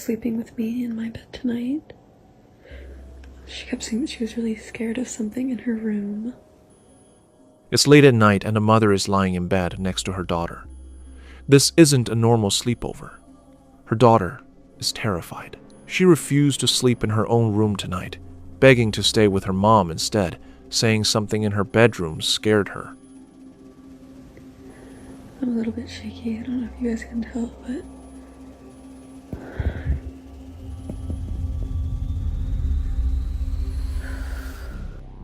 sleeping with me in my bed tonight. She kept saying that she was really scared of something in her room. It's late at night and the mother is lying in bed next to her daughter. This isn't a normal sleepover. Her daughter is terrified. She refused to sleep in her own room tonight, begging to stay with her mom instead, saying something in her bedroom scared her. I'm a little bit shaky. I don't know if you guys can tell, but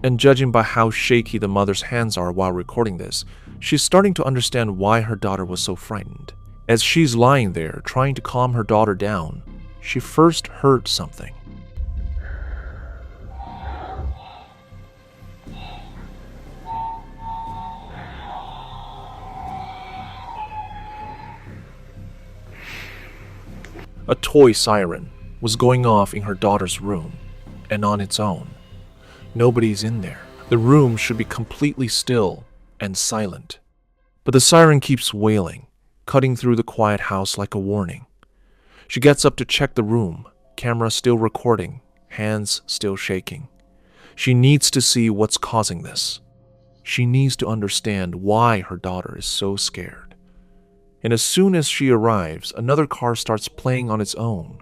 and judging by how shaky the mother's hands are while recording this, she's starting to understand why her daughter was so frightened. As she's lying there trying to calm her daughter down, she first heard something. A toy siren was going off in her daughter's room, and on its own. Nobody's in there. The room should be completely still and silent. But the siren keeps wailing, cutting through the quiet house like a warning. She gets up to check the room, camera still recording, hands still shaking. She needs to see what's causing this. She needs to understand why her daughter is so scared. And as soon as she arrives, another car starts playing on its own.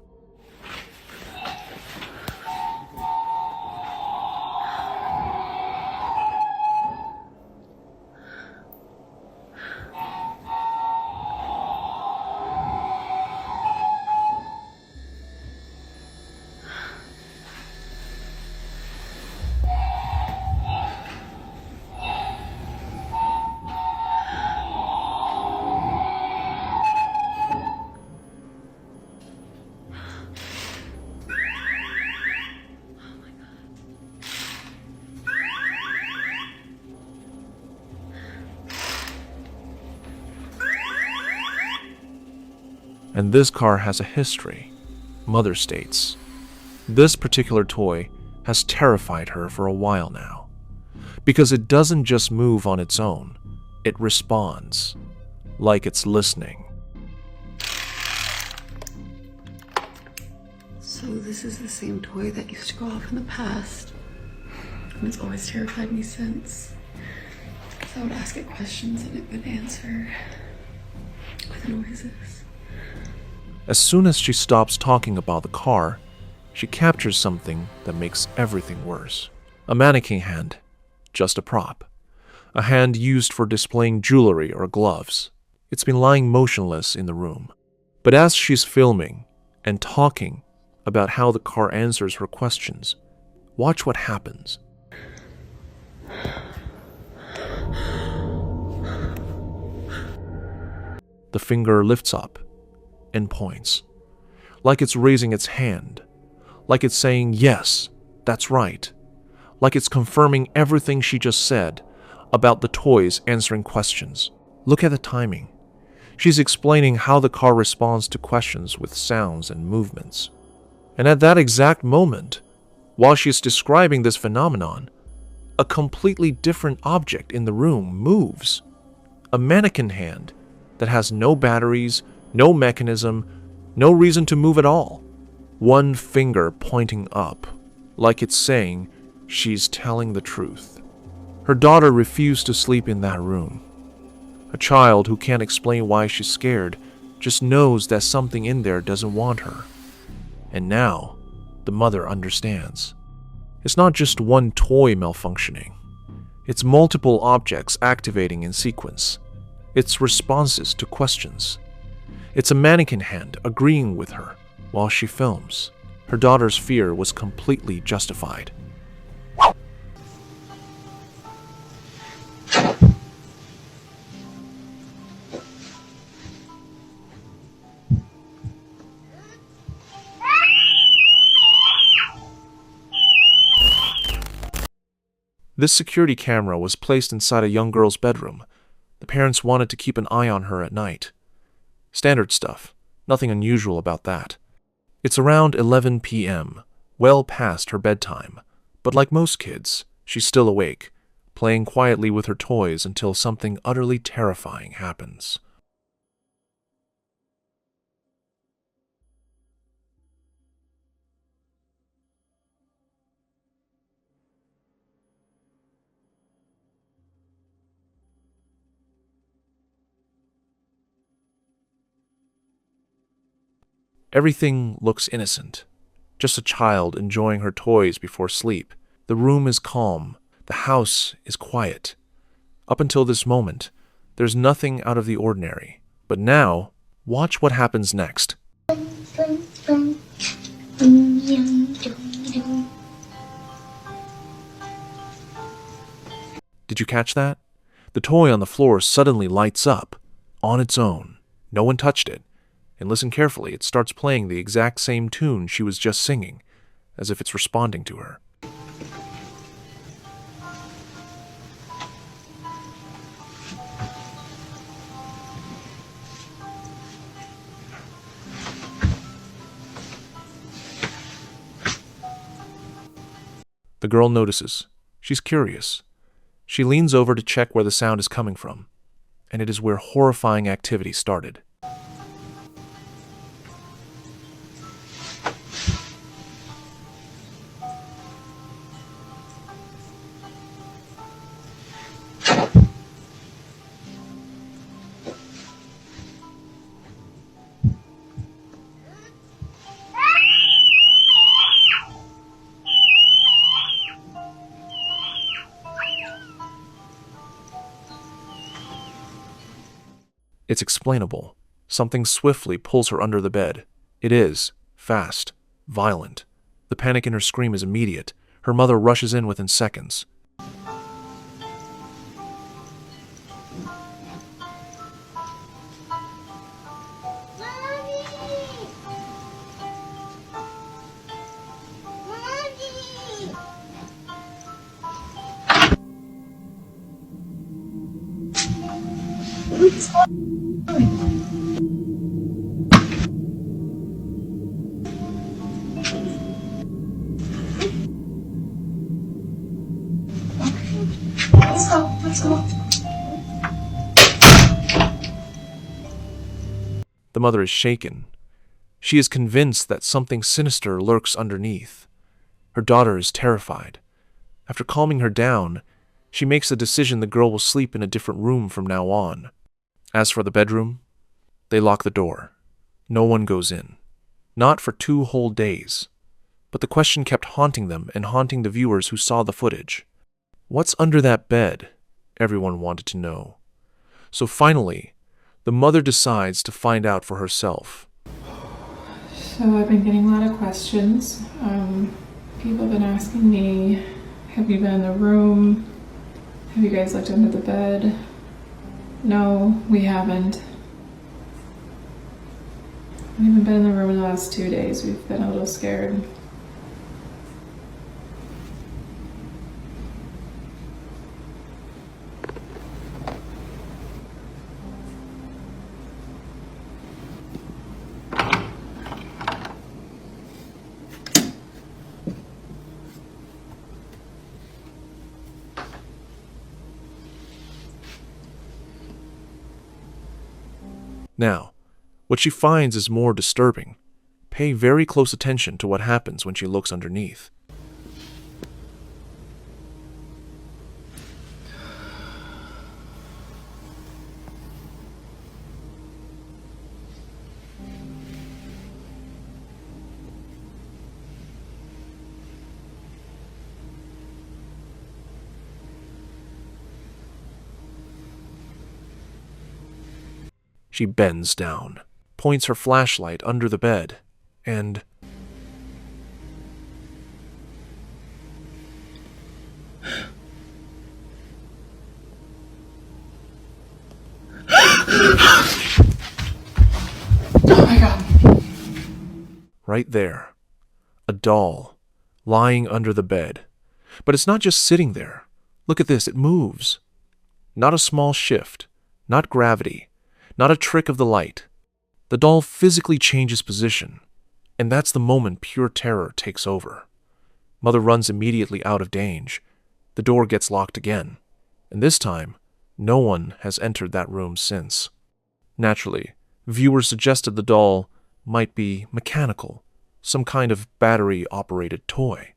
And this car has a history, Mother states. This particular toy has terrified her for a while now, because it doesn't just move on its own, it responds, like it's listening. so this is the same toy that used to go off in the past, and it's always terrified me since. So I would ask it questions and it would answer with noises. As soon as she stops talking about the car, she captures something that makes everything worse. A mannequin hand, just a prop. A hand used for displaying jewelry or gloves. It's been lying motionless in the room. But as she's filming and talking about how the car answers her questions, watch what happens. The finger lifts up and points, like it's raising its hand, like it's saying, yes, that's right, like it's confirming everything she just said about the toys answering questions. Look at the timing. She's explaining how the car responds to questions with sounds and movements. And at that exact moment, while she's describing this phenomenon, a completely different object in the room moves. A mannequin hand that has no batteries, no mechanism, no reason to move at all. One finger pointing up, like it's saying she's telling the truth. Her daughter refused to sleep in that room. A child who can't explain why she's scared just knows that something in there doesn't want her. And now, the mother understands. It's not just one toy malfunctioning. It's multiple objects activating in sequence. It's responses to questions. It's a mannequin hand agreeing with her while she films. Her daughter's fear was completely justified. This security camera was placed inside a young girl's bedroom. The parents wanted to keep an eye on her at night. Standard stuff, nothing unusual about that. It's around 11 p.m., well past her bedtime, but like most kids, she's still awake, playing quietly with her toys until something utterly terrifying happens. Everything looks innocent. Just a child enjoying her toys before sleep. The room is calm. The house is quiet. Up until this moment, there's nothing out of the ordinary. But now, watch what happens next. Did you catch that? The toy on the floor suddenly lights up, on its own. No one touched it. And listen carefully, it starts playing the exact same tune she was just singing, as if it's responding to her. The girl notices. She's curious. She leans over to check where the sound is coming from, and it is where horrifying activity started. It's explainable. Something swiftly pulls her under the bed. It is fast, violent. The panic in her scream is immediate. Her mother rushes in within seconds. Let's go. The mother is shaken. She is convinced that something sinister lurks underneath. Her daughter is terrified. After calming her down, she makes the decision the girl will sleep in a different room from now on. As for the bedroom, they lock the door. No one goes in. Not for 2 whole days. But the question kept haunting them and haunting the viewers who saw the footage. What's under that bed? Everyone wanted to know. So finally, the mother decides to find out for herself. So I've been getting a lot of questions. People have been asking me, have you been in the room? Have you guys looked under the bed? No, we haven't. We haven't been in the room in the last 2 days. We've been a little scared. Now, what she finds is more disturbing. Pay very close attention to what happens when she looks underneath. She bends down, points her flashlight under the bed, and... Oh my God. right there, a doll, lying under the bed. But it's not just sitting there. Look at this, it moves. Not a small shift, not gravity, not a trick of the light. The doll physically changes position, and that's the moment pure terror takes over. Mother runs immediately out of danger. The door gets locked again, and this time, no one has entered that room since. Naturally, viewers suggested the doll might be mechanical, some kind of battery-operated toy.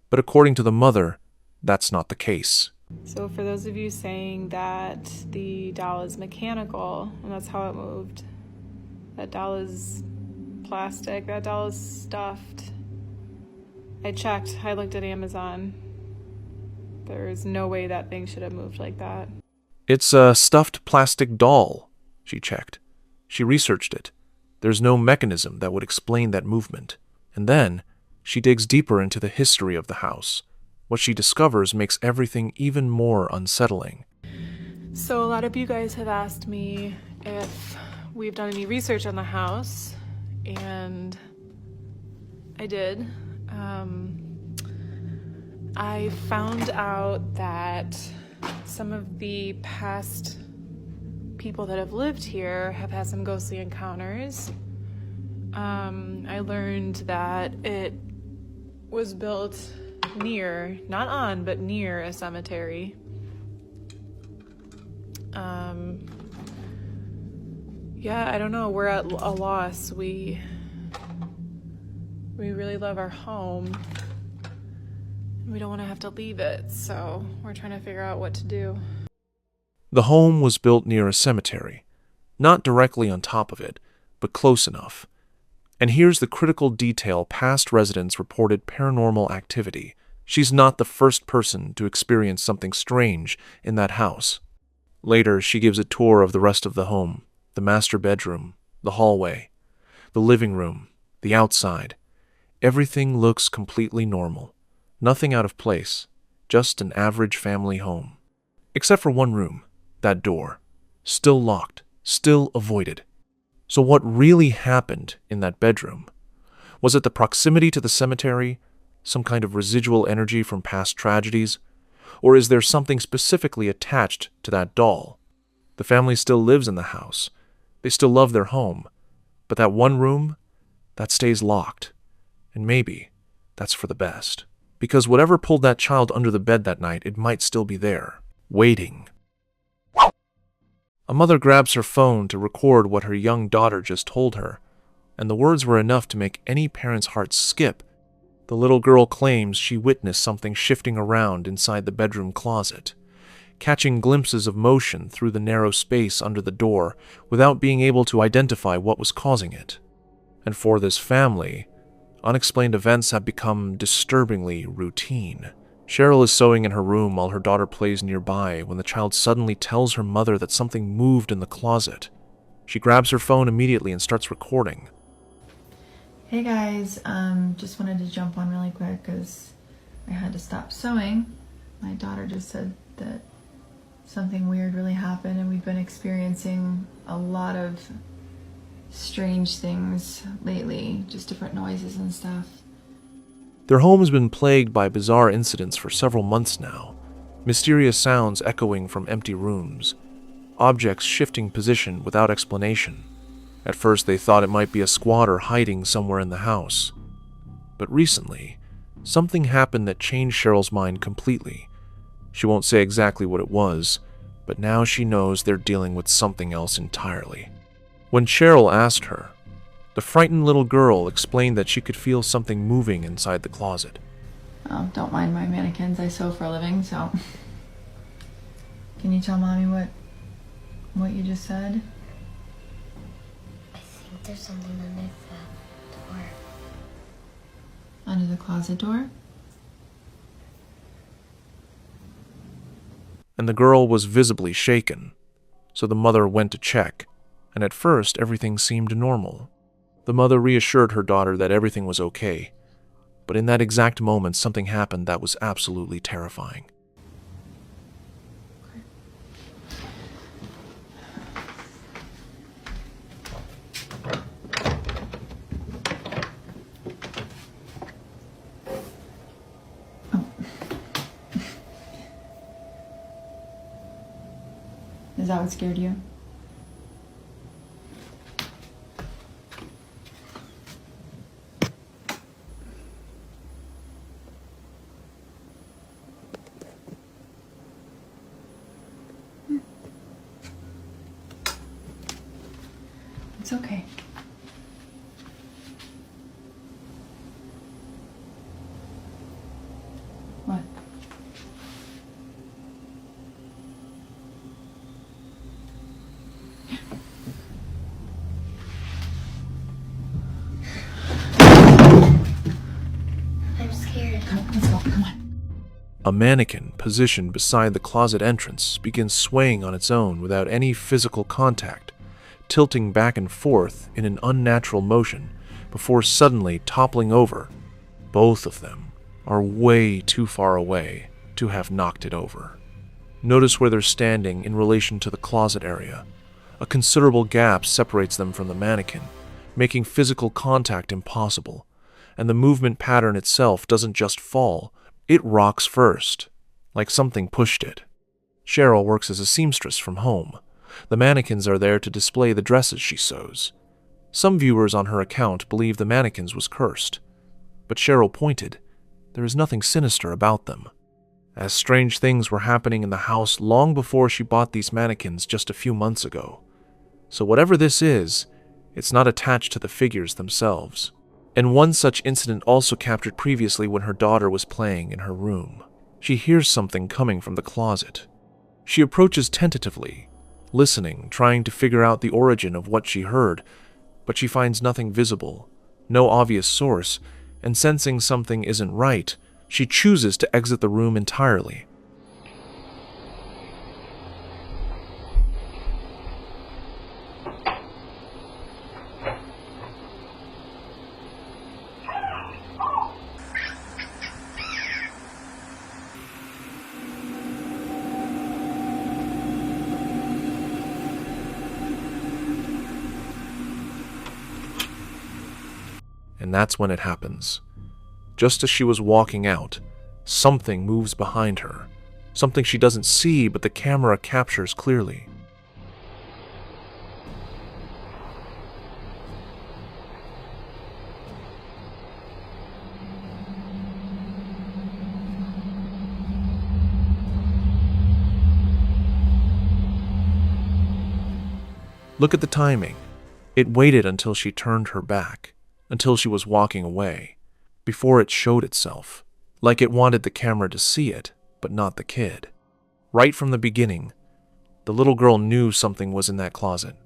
But according to the mother, that's not the case. So for those of you saying that the doll is mechanical and that's how it moved, that doll is plastic. That doll is stuffed. I checked. I looked at Amazon. There's no way that thing should have moved like that. It's a stuffed plastic doll, she checked. She researched it. There's no mechanism that would explain that movement. And then she digs deeper into the history of the house. What she discovers makes everything even more unsettling. So a lot of you guys have asked me if we've done any research on the house, and I did. I found out that some of the past people that have lived here have had some ghostly encounters. I learned that it was built near, not on, but near a cemetery. Yeah, I don't know. We're at a loss. We really love our home. We don't want to have to leave it, so we're trying to figure out what to do. The home was built near a cemetery, not directly on top of it, but close enough. And here's the critical detail past residents reported paranormal activity. She's not the first person to experience something strange in that house. Later, she gives a tour of the rest of the home, the master bedroom, the hallway, the living room, the outside. Everything looks completely normal. Nothing out of place, just an average family home. Except for one room, that door. Still locked, still avoided. So what really happened in that bedroom? Was it the proximity to the cemetery, some kind of residual energy from past tragedies? Or is there something specifically attached to that doll? The family still lives in the house. They still love their home. But that one room, that stays locked. And maybe that's for the best. Because whatever pulled that child under the bed that night, it might still be there, waiting. A mother grabs her phone to record what her young daughter just told her, and the words were enough to make any parent's heart skip. The little girl claims she witnessed something shifting around inside the bedroom closet, catching glimpses of motion through the narrow space under the door without being able to identify what was causing it. And for this family, unexplained events have become disturbingly routine. Cheryl is sewing in her room while her daughter plays nearby when the child suddenly tells her mother that something moved in the closet. She grabs her phone immediately and starts recording. Hey guys, just wanted to jump on really quick because I had to stop sewing. My daughter just said that something weird really happened and we've been experiencing a lot of strange things lately, just different noises and stuff. Their home has been plagued by bizarre incidents for several months now. Mysterious sounds echoing from empty rooms. Objects shifting position without explanation. At first they thought it might be a squatter hiding somewhere in the house. But recently, something happened that changed Cheryl's mind completely. She won't say exactly what it was, but now she knows they're dealing with something else entirely. When Cheryl asked her, the frightened little girl explained that she could feel something moving inside the closet. Oh, don't mind my mannequins, I sew for a living, so... Can you tell Mommy what you just said? I think there's something under the door. Under the closet door? And the girl was visibly shaken, so the mother went to check, and at first everything seemed normal. The mother reassured her daughter that everything was okay, but in that exact moment something happened that was absolutely terrifying. Is that what scared you? It's okay. What? A mannequin positioned beside the closet entrance begins swaying on its own without any physical contact, tilting back and forth in an unnatural motion before suddenly toppling over. Both of them are way too far away to have knocked it over. Notice where they're standing in relation to the closet area. A considerable gap separates them from the mannequin, making physical contact impossible, and the movement pattern itself doesn't just fall, it rocks first, like something pushed it. Cheryl works as a seamstress from home. The mannequins are there to display the dresses she sews. Some viewers on her account believe the mannequins was cursed, but Cheryl pointed, there is nothing sinister about them, as strange things were happening in the house long before she bought these mannequins just a few months ago. So whatever this is, it's not attached to the figures themselves. And one such incident also captured previously when her daughter was playing in her room. She hears something coming from the closet. She approaches tentatively, listening, trying to figure out the origin of what she heard, but she finds nothing visible, no obvious source, and sensing something isn't right, she chooses to exit the room entirely. And that's when it happens. Just as she was walking out, something moves behind her. Something she doesn't see, but the camera captures clearly. Look at the timing. It waited until she turned her back, until she was walking away, before it showed itself, like it wanted the camera to see it, but not the kid. Right from the beginning, the little girl knew something was in that closet,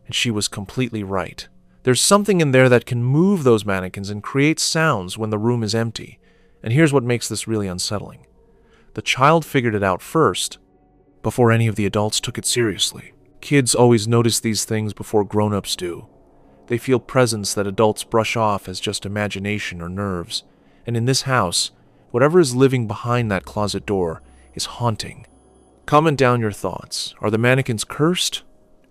and she was completely right. There's something in there that can move those mannequins and create sounds when the room is empty, and here's what makes this really unsettling. The child figured it out first, before any of the adults took it seriously. Kids always notice these things before grown-ups do. They feel presence that adults brush off as just imagination or nerves. And in this house, whatever is living behind that closet door is haunting. Comment down your thoughts. Are the mannequins cursed?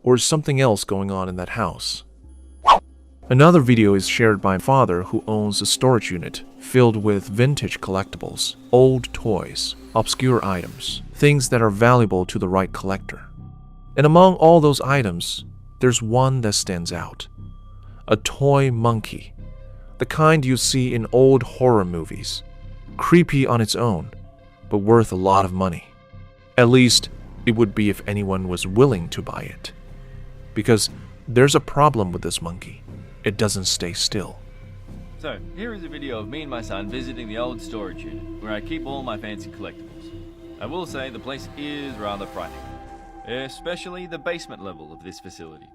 Or is something else going on in that house? Another video is shared by my father who owns a storage unit filled with vintage collectibles, old toys, obscure items, things that are valuable to the right collector. And among all those items, there's one that stands out. A toy monkey, the kind you see in old horror movies. Creepy on its own, but worth a lot of money. At least, it would be if anyone was willing to buy it. Because there's a problem with this monkey. It doesn't stay still. So, here is a video of me and my son visiting the old storage unit, where I keep all my fancy collectibles. I will say the place is rather frightening, especially the basement level of this facility.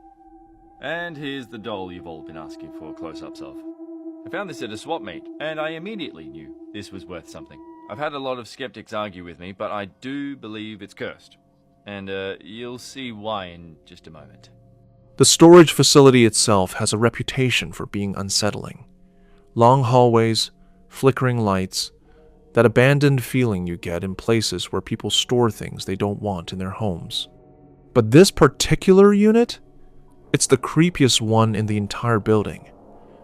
And here's the doll you've all been asking for close-ups of. I found this at a swap meet, and I immediately knew this was worth something. I've had a lot of skeptics argue with me, but I do believe it's cursed. And you'll see why in just a moment. The storage facility itself has a reputation for being unsettling. Long hallways, flickering lights, that abandoned feeling you get in places where people store things they don't want in their homes. But this particular unit? It's the creepiest one in the entire building.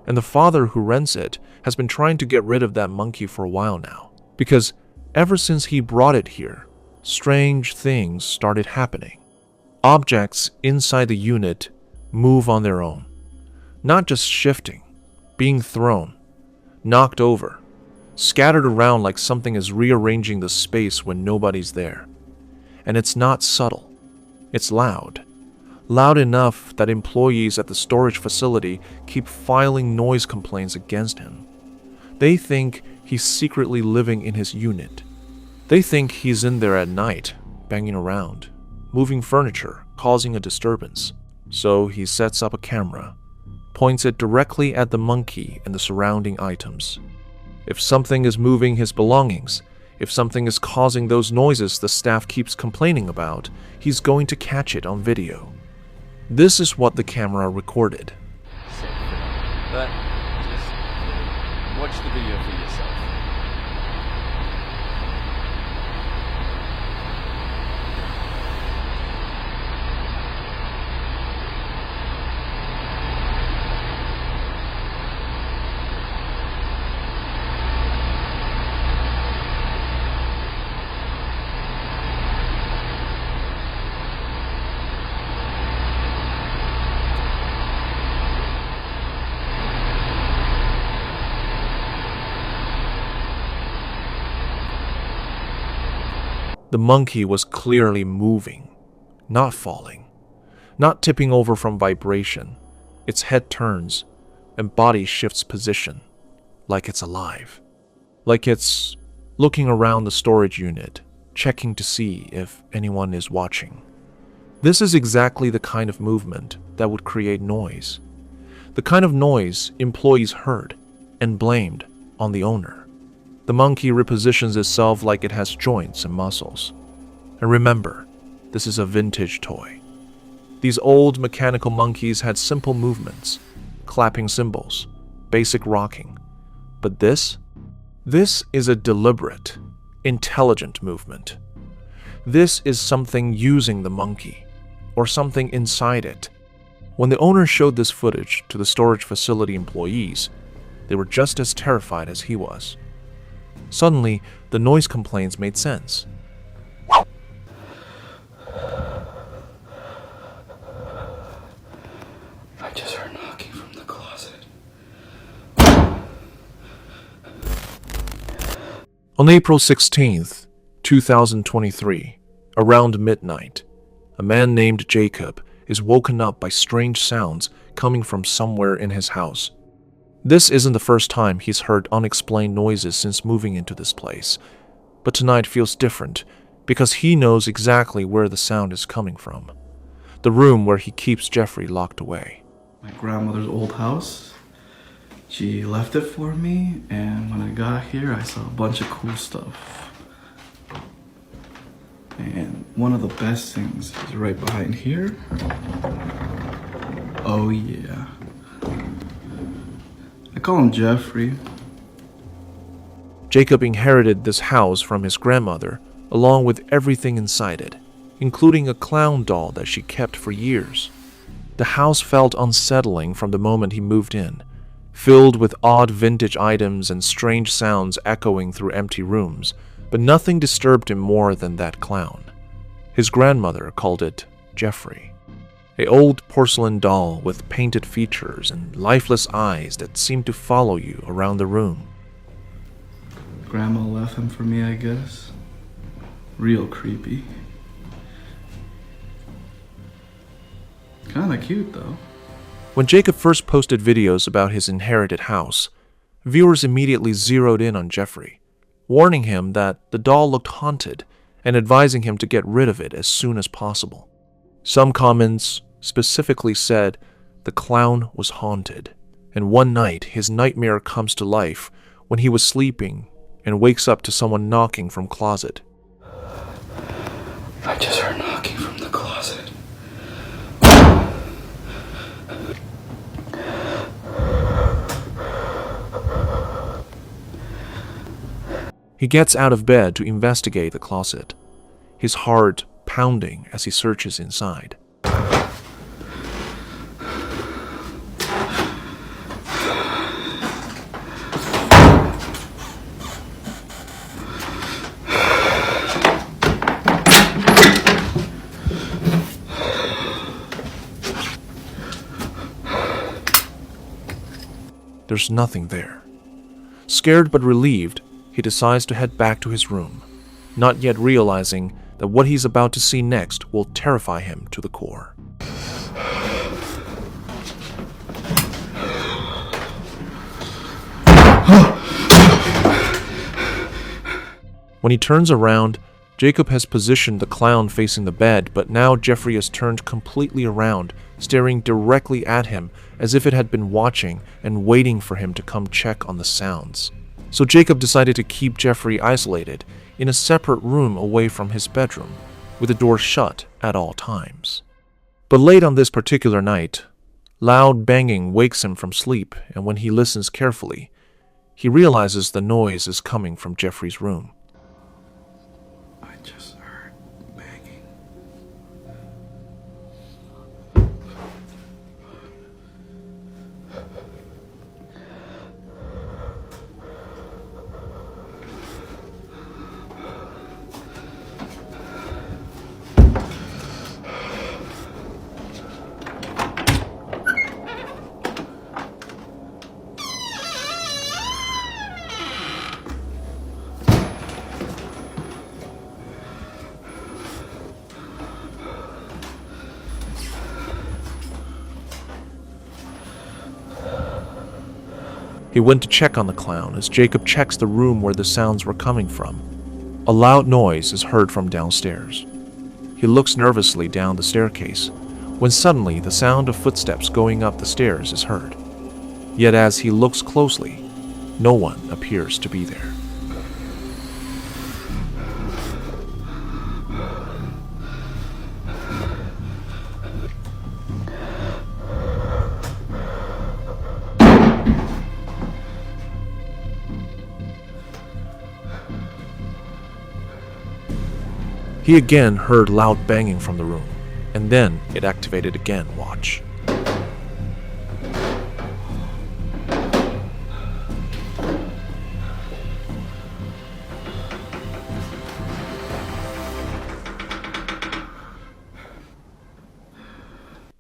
And the father who rents it has been trying to get rid of that monkey for a while now. Because ever since he brought it here, strange things started happening. Objects inside the unit move on their own. Not just shifting, being thrown, knocked over, scattered around like something is rearranging the space when nobody's there. And it's not subtle. It's loud. Loud enough that employees at the storage facility keep filing noise complaints against him. They think he's secretly living in his unit. They think he's in there at night, banging around, moving furniture, causing a disturbance. So he sets up a camera, points it directly at the monkey and the surrounding items. If something is moving his belongings, If something is causing those noises the staff keeps complaining about, he's going to catch it on video. This is what the camera recorded. But just watch the video for yourself. The monkey was clearly moving, not falling, not tipping over from vibration. Its head turns and body shifts position, like it's alive. Like it's looking around the storage unit, checking to see if anyone is watching. This is exactly the kind of movement that would create noise. The kind of noise employees heard and blamed on the owner. The monkey repositions itself like it has joints and muscles. And remember, this is a vintage toy. These old mechanical monkeys had simple movements, clapping cymbals, basic rocking. But this is a deliberate, intelligent movement. This is something using the monkey, or something inside it. When the owner showed this footage to the storage facility employees, they were just as terrified as he was. Suddenly, the noise complaints made sense. I just heard knocking from the closet. On April 16th, 2023, around midnight, a man named Jacob is woken up by strange sounds coming from somewhere in his house. This isn't the first time he's heard unexplained noises since moving into this place, but tonight feels different because he knows exactly where the sound is coming from. The room where he keeps Jeffrey locked away. My grandmother's old house. She left it for me, and when I got here, I saw a bunch of cool stuff. And one of the best things is right behind here. Oh yeah. I call him Jeffrey. Jacob inherited this house from his grandmother, along with everything inside it, including a clown doll that she kept for years. The house felt unsettling from the moment he moved in, filled with odd vintage items and strange sounds echoing through empty rooms, but nothing disturbed him more than that clown. His grandmother called it Jeffrey. An old porcelain doll with painted features and lifeless eyes that seemed to follow you around the room. Grandma left him for me, I guess. Real creepy. Kinda cute, though. When Jacob first posted videos about his inherited house, viewers immediately zeroed in on Jeffrey, warning him that the doll looked haunted and advising him to get rid of it as soon as possible. Some comments specifically said the clown was haunted, and one night his nightmare comes to life when he was sleeping and wakes up to someone knocking from closet. I just heard knocking from the closet. He gets out of bed to investigate the closet, his heart pounding as he searches inside. There's nothing there. Scared but relieved, he decides to head back to his room, not yet realizing that what he's about to see next will terrify him to the core. When he turns around, Jacob has positioned the clown facing the bed, but now Jeffrey has turned completely around, staring directly at him as if it had been watching and waiting for him to come check on the sounds. So Jacob decided to keep Jeffrey isolated in a separate room away from his bedroom, with the door shut at all times. But late on this particular night, loud banging wakes him from sleep, and when he listens carefully, he realizes the noise is coming from Jeffrey's room. I just heard banging. He went to check on the clown as Jacob checks the room where the sounds were coming from. A loud noise is heard from downstairs. He looks nervously down the staircase, when suddenly the sound of footsteps going up the stairs is heard. Yet as he looks closely, no one appears to be there. He again heard loud banging from the room, and then it activated again. Watch.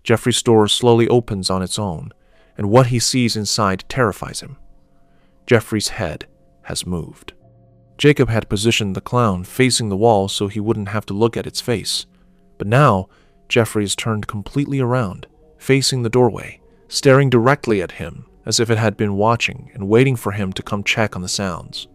Jeffrey's door slowly opens on its own, and what he sees inside terrifies him. Jeffrey's head has moved. Jacob had positioned the clown facing the wall so he wouldn't have to look at its face. But now, Jeffrey is turned completely around, facing the doorway, staring directly at him as if it had been watching and waiting for him to come check on the sounds.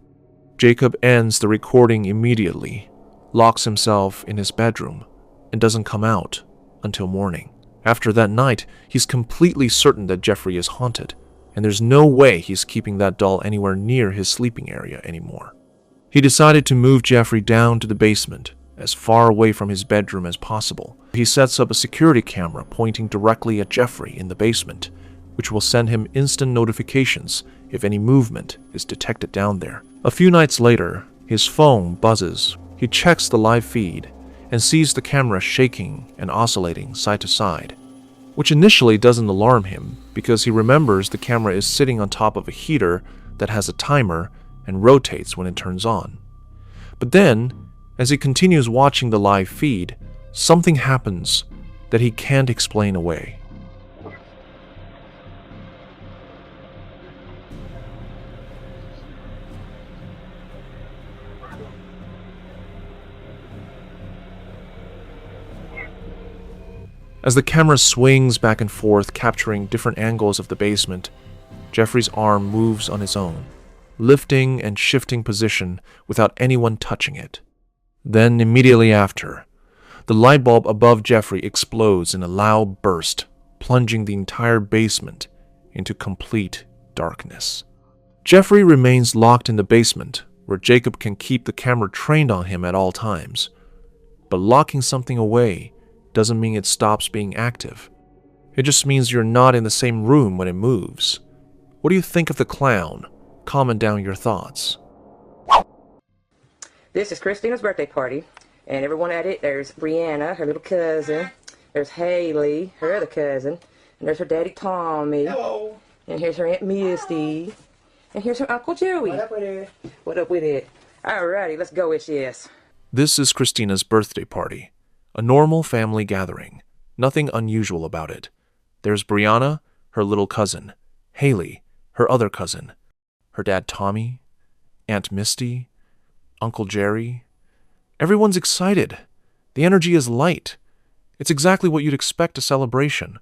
Jacob ends the recording immediately, locks himself in his bedroom, and doesn't come out until morning. After that night, he's completely certain that Jeffrey is haunted, and there's no way he's keeping that doll anywhere near his sleeping area anymore. He decided to move Jeffrey down to the basement, as far away from his bedroom as possible. He sets up a security camera pointing directly at Jeffrey in the basement, which will send him instant notifications if any movement is detected down there. A few nights later, his phone buzzes. He checks the live feed and sees the camera shaking and oscillating side to side, which initially doesn't alarm him because he remembers the camera is sitting on top of a heater that has a timer and rotates when it turns on. But then, as he continues watching the live feed, something happens that he can't explain away. As the camera swings back and forth, capturing different angles of the basement, Jeffrey's arm moves on its own, lifting and shifting position without anyone touching it. Then, immediately after, the light bulb above Jeffrey explodes in a loud burst, plunging the entire basement into complete darkness. Jeffrey remains locked in the basement, where Jacob can keep the camera trained on him at all times. But locking something away doesn't mean it stops being active. It just means you're not in the same room when it moves. What do you think of the clown? Comment down your thoughts. This is Christina's birthday party, and everyone at it, there's Brianna, her little cousin, there's Haley, her other cousin, and there's her daddy Tommy. Hello. And here's her Aunt Misty, and here's her Uncle Joey. What up with it? What up with it? Alrighty, let's go with yes. This is Christina's birthday party, a normal family gathering, nothing unusual about it. There's Brianna, her little cousin, Haley, her other cousin, her dad Tommy, Aunt Misty, Uncle Jerry. Everyone's excited. The energy is light. It's exactly what you'd expect a celebration.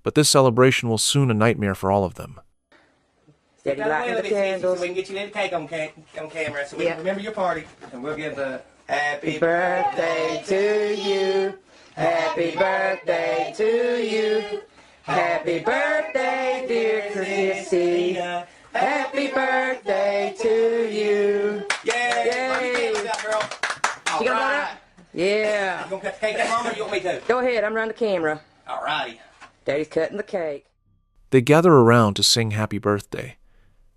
But this celebration will soon a nightmare for all of them. Steady lighting the candles. So we can get you a little cake on camera so we can remember your party. And we'll give the happy Birthday to you. Happy birthday to you. Happy birthday, dear Chrissy. Happy birthday to you. Yay! Yay. Girl. You gonna blow it up? Yeah. You gonna cut the cake down, Mom, or you want me to? Go ahead, I'm running the camera. Alrighty. Daddy's cutting the cake. They gather around to sing happy birthday.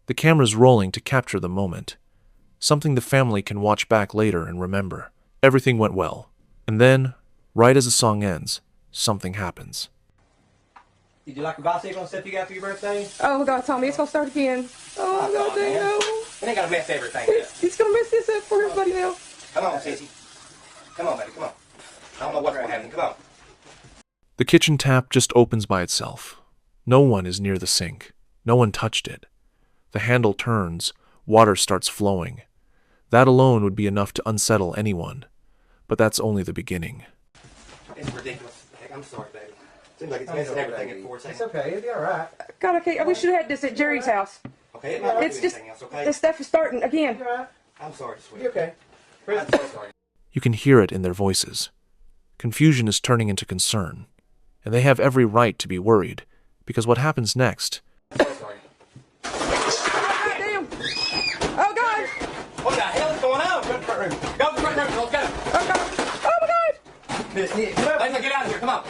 The camera's rolling to capture the moment. Something the family can watch back later and remember. Everything went well. And then, right as the song ends, something happens. Did you like your bicycle and stuff you got for your birthday? Oh God, Tommy, it's gonna start again. Oh God, dang no. It ain't gonna mess everything up. He's gonna mess this up for everybody now. Come on, Sissy. Come on, baby, come on. I don't know what's gonna happen. Come on. The kitchen tap just opens by itself. No one is near the sink. No one touched it. The handle turns, water starts flowing. That alone would be enough to unsettle anyone. But that's only the beginning. It's ridiculous. Heck, I'm sorry, baby. Seems like it's messing everything up for us. It's okay, it'll be alright. God, I wish you had this at Jerry's house. Okay, it might not do It's just, anything else, okay? this stuff is starting again. I'm sorry, sweetie. Okay. I'm so sorry. You can hear it in their voices. Confusion is turning into concern. And they have every right to be worried, because what happens next... I'm so sorry. God damn! Oh God! What the hell is going on? Go to the front room. Go to the front room, let's go. Oh God! Oh my God! Miss Nick, let's get out of here, come on.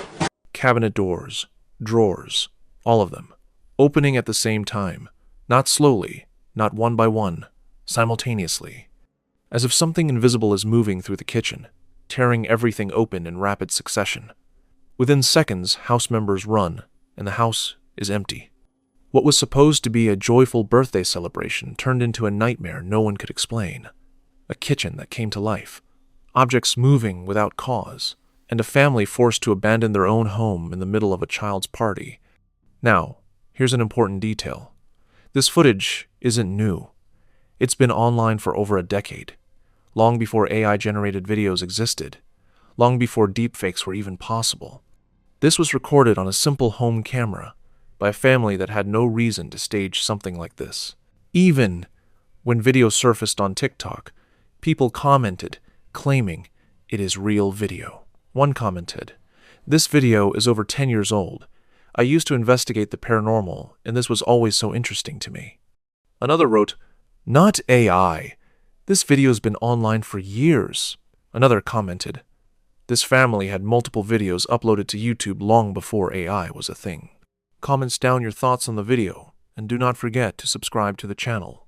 Cabinet doors, drawers, all of them, opening at the same time, not slowly, not one by one, simultaneously, as if something invisible is moving through the kitchen, tearing everything open in rapid succession. Within seconds, house members run, and the house is empty. What was supposed to be a joyful birthday celebration turned into a nightmare no one could explain. A kitchen that came to life, objects moving without cause, and a family forced to abandon their own home in the middle of a child's party. Now, here's an important detail. This footage isn't new. It's been online for over a decade, long before AI-generated videos existed, long before deepfakes were even possible. This was recorded on a simple home camera by a family that had no reason to stage something like this. Even when video surfaced on TikTok, people commented, claiming it is real video. One commented, "This video is over 10 years old. I used to investigate the paranormal, and this was always so interesting to me." Another wrote, "Not AI. This video's been online for years." Another commented, "This family had multiple videos uploaded to YouTube long before AI was a thing." Comments down your thoughts on the video, and do not forget to subscribe to the channel.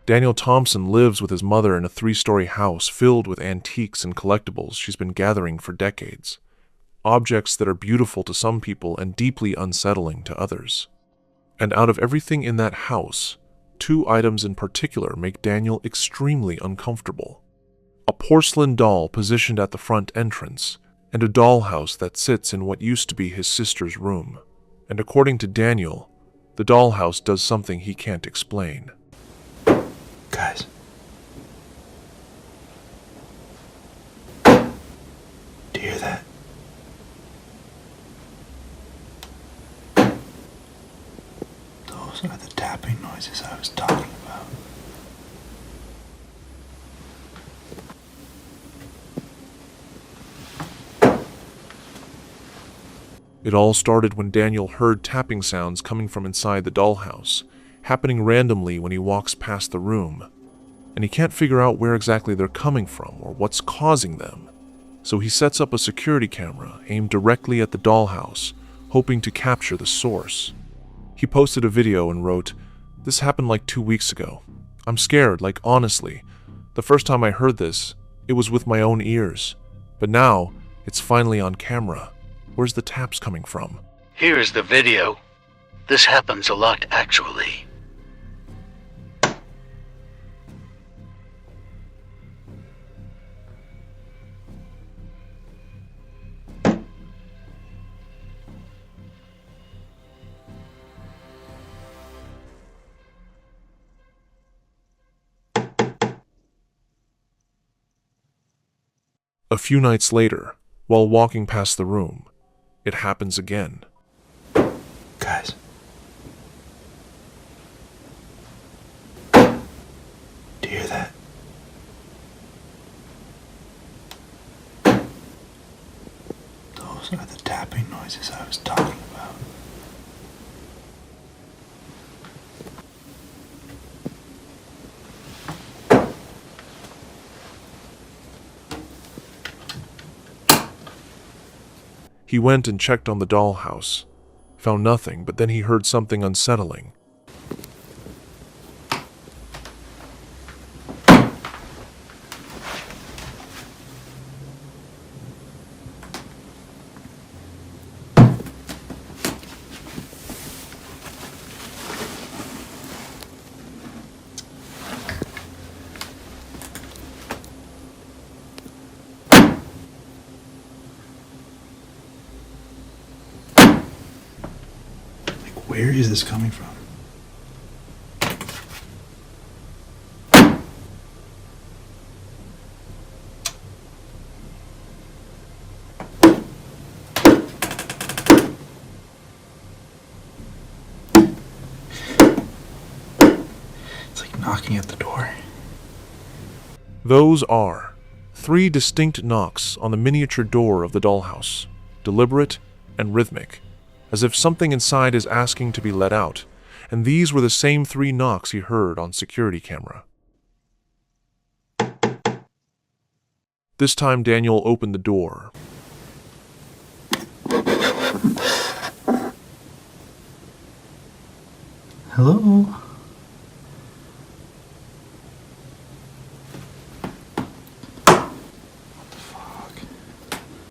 Daniel Thompson lives with his mother in a 3-story house filled with antiques and collectibles she's been gathering for decades. Objects that are beautiful to some people and deeply unsettling to others. And out of everything in that house, 2 items in particular make Daniel extremely uncomfortable. A porcelain doll positioned at the front entrance, and a dollhouse that sits in what used to be his sister's room. And according to Daniel, the dollhouse does something he can't explain. Guys. Do you hear that? Those are the tapping noises I was talking about. It all started when Daniel heard tapping sounds coming from inside the dollhouse, happening randomly when he walks past the room, and he can't figure out where exactly they're coming from or what's causing them. So he sets up a security camera aimed directly at the dollhouse, hoping to capture the source. He posted a video and wrote, "This happened like 2 weeks ago. I'm scared, like honestly. The first time I heard this, it was with my own ears. But now, it's finally on camera. Where's the taps coming from?" Here is the video. This happens a lot, actually. A few nights later, while walking past the room, it happens again. Guys. Do you hear that? Those are the tapping noises I was talking about. He went and checked on the dollhouse, found nothing, but then he heard something unsettling. Where is this coming from? It's like knocking at the door. Those are 3 distinct knocks on the miniature door of the dollhouse, deliberate and rhythmic, as if something inside is asking to be let out, and these were the same 3 knocks he heard on security camera. This time Daniel opened the door. Hello?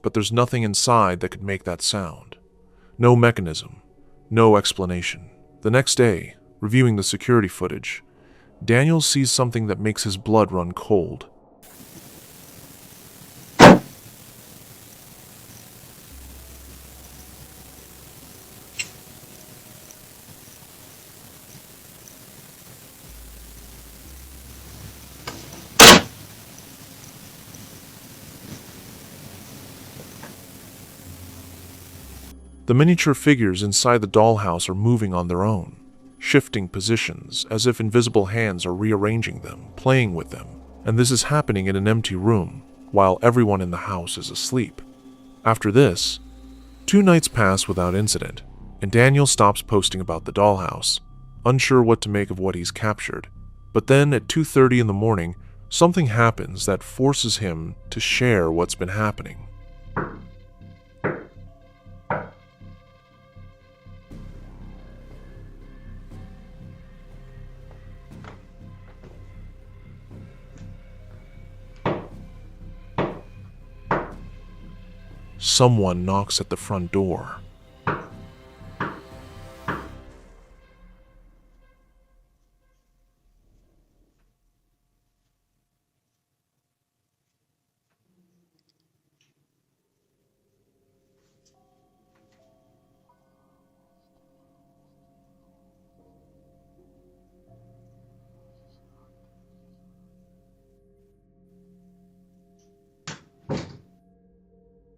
But there's nothing inside that could make that sound. No mechanism, no explanation. The next day, reviewing the security footage, Daniel sees something that makes his blood run cold. The miniature figures inside the dollhouse are moving on their own, shifting positions as if invisible hands are rearranging them, playing with them, and this is happening in an empty room while everyone in the house is asleep. After this, 2 nights pass without incident, and Daniel stops posting about the dollhouse, unsure what to make of what he's captured. But then at 2:30 in the morning, something happens that forces him to share what's been happening. Someone knocks at the front door.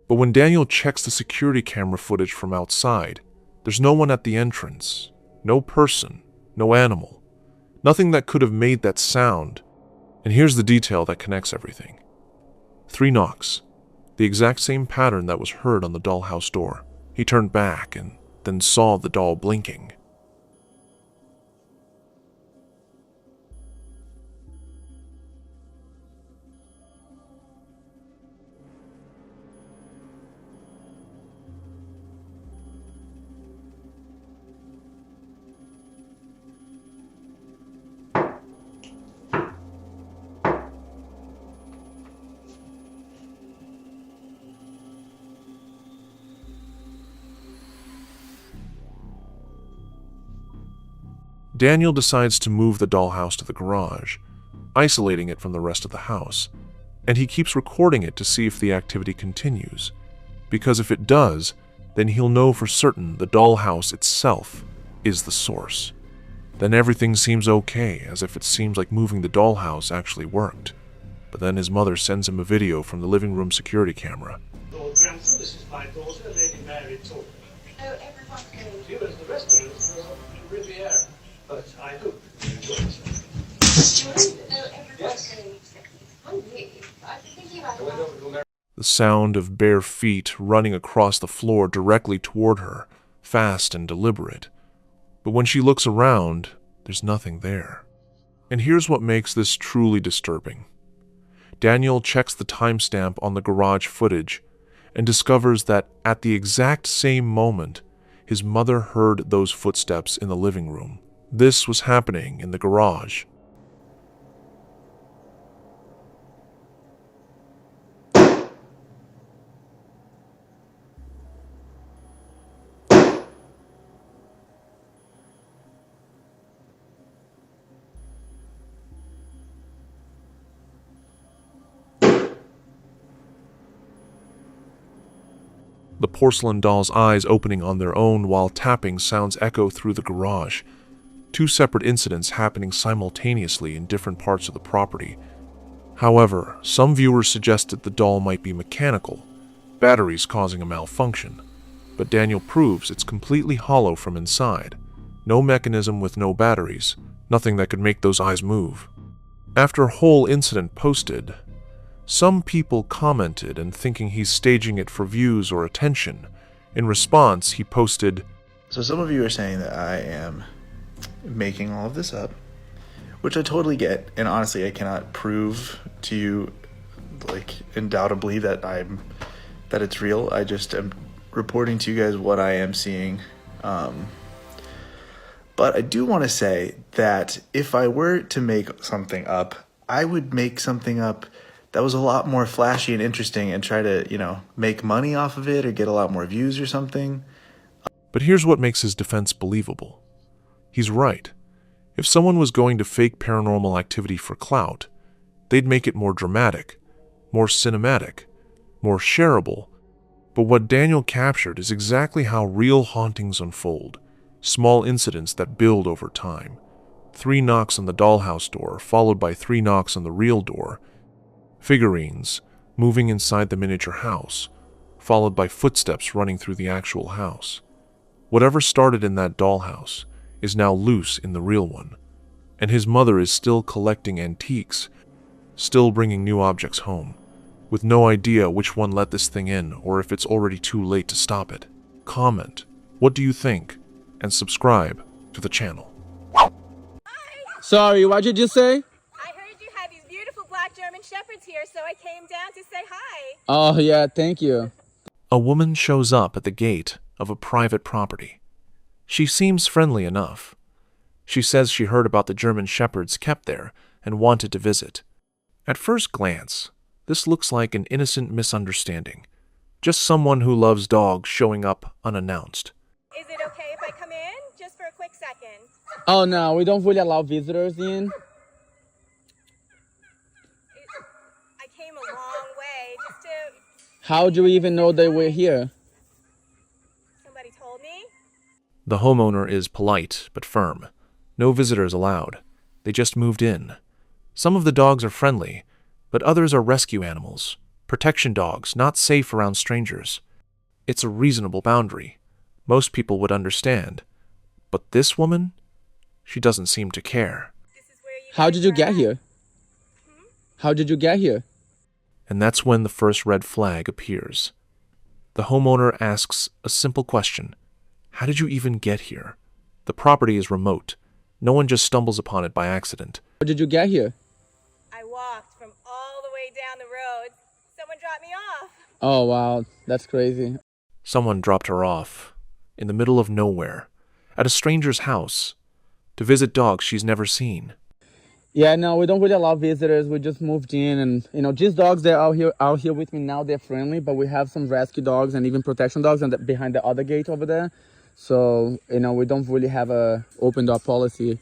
But when Daniel checks the security camera footage from outside, there's no one at the entrance, no person, no animal, nothing that could have made that sound. And here's the detail that connects everything. 3 knocks, the exact same pattern that was heard on the dollhouse door. He turned back and then saw the doll blinking. Daniel decides to move the dollhouse to the garage, isolating it from the rest of the house, and he keeps recording it to see if the activity continues, because if it does, then he'll know for certain the dollhouse itself is the source. Then everything seems okay, as if it seems like moving the dollhouse actually worked. But then his mother sends him a video from the living room security camera. Lord Grantham, this is my daughter, Lady Mary Talbot. Oh, everyone's going. You and the rest of us are in Riviera, but I hope you enjoy yourself. No, everyone's going except I'm you. I've been thinking about it. The sound of bare feet running across the floor directly toward her, fast and deliberate. But when she looks around, there's nothing there. And here's what makes this truly disturbing. Daniel checks the timestamp on the garage footage, and discovers that at the exact same moment, his mother heard those footsteps in the living room. This was happening in the garage. The porcelain doll's eyes opening on their own while tapping sounds echo through the garage. Two separate incidents happening simultaneously in different parts of the property. However, some viewers suggested the doll might be mechanical, batteries causing a malfunction, but Daniel proves it's completely hollow from inside. No mechanism with no batteries, nothing that could make those eyes move. After a whole incident posted, some people commented and thinking he's staging it for views or attention. In response, he posted, So some of you are saying that I am making all of this up, which I totally get, and honestly I cannot prove to you like undoubtedly that it's real. I just am reporting to you guys what I am seeing. But I do want to say that if I were to make something up, I would make something up that was a lot more flashy and interesting and try to, make money off of it or get a lot more views or something. But here's what makes his defense believable. He's right. If someone was going to fake paranormal activity for clout, they'd make it more dramatic, more cinematic, more shareable. But what Daniel captured is exactly how real hauntings unfold. Small incidents that build over time. 3 knocks on the dollhouse door, followed by 3 knocks on the real door. Figurines moving inside the miniature house, followed by footsteps running through the actual house. Whatever started in that dollhouse is now loose in the real one, and his mother is still collecting antiques, still bringing new objects home, with no idea which one let this thing in or if it's already too late to stop it. Comment, what do you think, and subscribe to the channel. Sorry, what did you say? I heard you have these beautiful black German shepherds here, so I came down to say hi. Oh, yeah, thank you. A woman shows up at the gate of a private property. She seems friendly enough. She says she heard about the German shepherds kept there and wanted to visit. At first glance, this looks like an innocent misunderstanding. Just someone who loves dogs showing up unannounced. Is it okay if I come in? Just for a quick second. Oh, no, we don't really allow visitors in. I came a long way just to... How do we even know they were here? Somebody told me? The homeowner is polite but firm. No visitors allowed. They just moved in. Some of the dogs are friendly, but others are rescue animals. Protection dogs, not safe around strangers. It's a reasonable boundary. Most people would understand. But this woman? She doesn't seem to care. How did you get here? How did you get here? And that's when the first red flag appears. The homeowner asks a simple question. How did you even get here? The property is remote. No one just stumbles upon it by accident. How did you get here? I walked from all the way down the road. Someone dropped me off. Oh, wow, that's crazy. Someone dropped her off, in the middle of nowhere, at a stranger's house, to visit dogs she's never seen. Yeah, no, we don't really allow visitors. We just moved in, and these dogs, they're out here with me now. They're friendly, but we have some rescue dogs and even protection dogs behind the other gate over there. So, we don't really have a open door policy.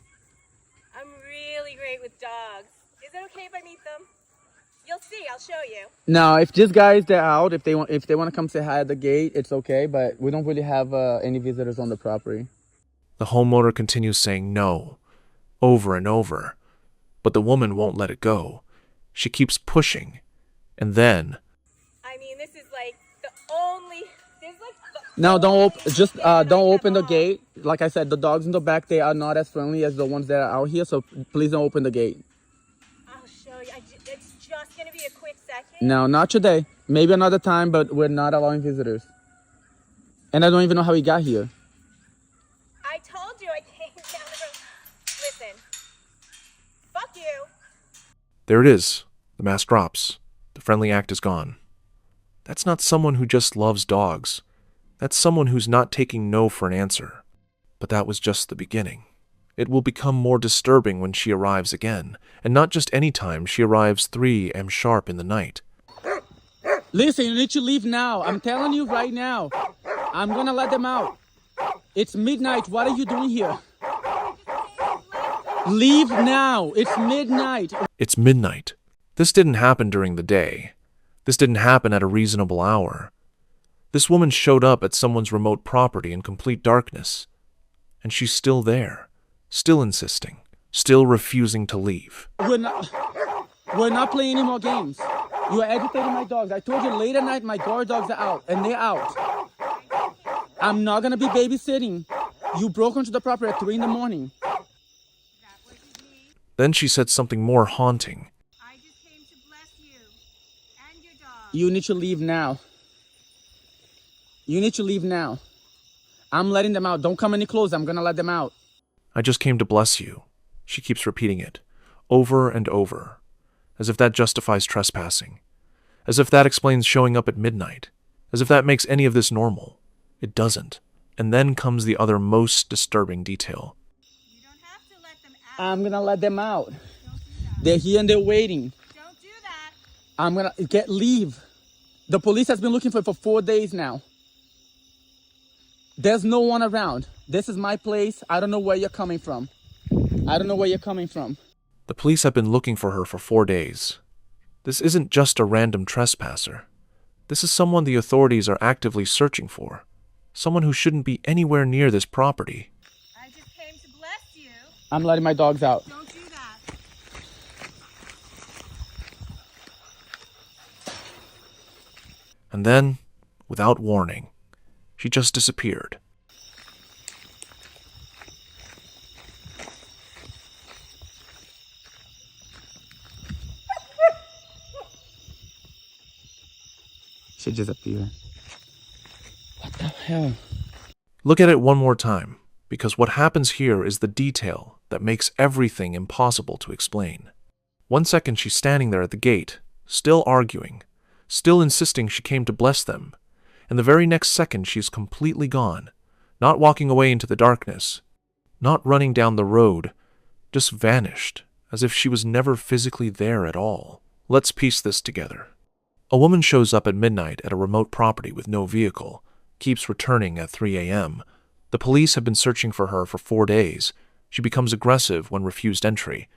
I'm really great with dogs. Is it okay if I meet them? You'll see, I'll show you. No, if these guys, they're out, if they want to come say hi at the gate, it's okay, but we don't really have any visitors on the property. The homeowner continues saying no, over and over. But the woman won't let it go. She keeps pushing. And then... I mean, this is like the only... No, don't open the gate. Like I said, the dogs in the back, they are not as friendly as the ones that are out here, so please don't open the gate. I'll show you. It's just going to be a quick second. No, not today. Maybe another time, but we're not allowing visitors. And I don't even know how he got here. I told you I came down the road. Listen. Fuck you. There it is. The mask drops. The friendly act is gone. That's not someone who just loves dogs. That's someone who's not taking no for an answer. But that was just the beginning. It will become more disturbing when she arrives again, and not just any time. She arrives 3 am sharp in the night. Listen, you need to leave now. I'm telling you right now. I'm gonna let them out. It's midnight. What are you doing here? Leave now. It's midnight. It's midnight. This didn't happen during the day. This didn't happen at a reasonable hour. This woman showed up at someone's remote property in complete darkness. And she's still there, still insisting, still refusing to leave. We're not playing any more games. You are agitating my dogs. I told you late at night my guard dogs are out, and they're out. I'm not gonna be babysitting. You broke onto the property at 3 in the morning. Then she said something more haunting. I just came to bless you and your dog. You need to leave now. You need to leave now. I'm letting them out. Don't come any closer. I'm gonna let them out. I just came to bless you. She keeps repeating it, over and over, as if that justifies trespassing, as if that explains showing up at midnight, as if that makes any of this normal. It doesn't. And then comes the other most disturbing detail. You don't have to let them out. I'm gonna let them out. They're here and they're waiting. Don't do that. I'm gonna leave. The police has been looking for 4 days now. There's no one around. This is my place. I don't know where you're coming from. I don't know where you're coming from. The police have been looking for her for 4 days. This isn't just a random trespasser. This is someone the authorities are actively searching for. Someone who shouldn't be anywhere near this property. I just came to bless you. I'm letting my dogs out. Don't do that. And then, without warning, she just disappeared. She disappeared. What the hell? Look at it one more time, because what happens here is the detail that makes everything impossible to explain. 1 second she's standing there at the gate, still arguing, still insisting she came to bless them, and the very next second she's completely gone, not walking away into the darkness, not running down the road, just vanished, as if she was never physically there at all. Let's piece this together. A woman shows up at midnight at a remote property with no vehicle, keeps returning at 3 a.m. The police have been searching for her for 4 days. She becomes aggressive when refused entry,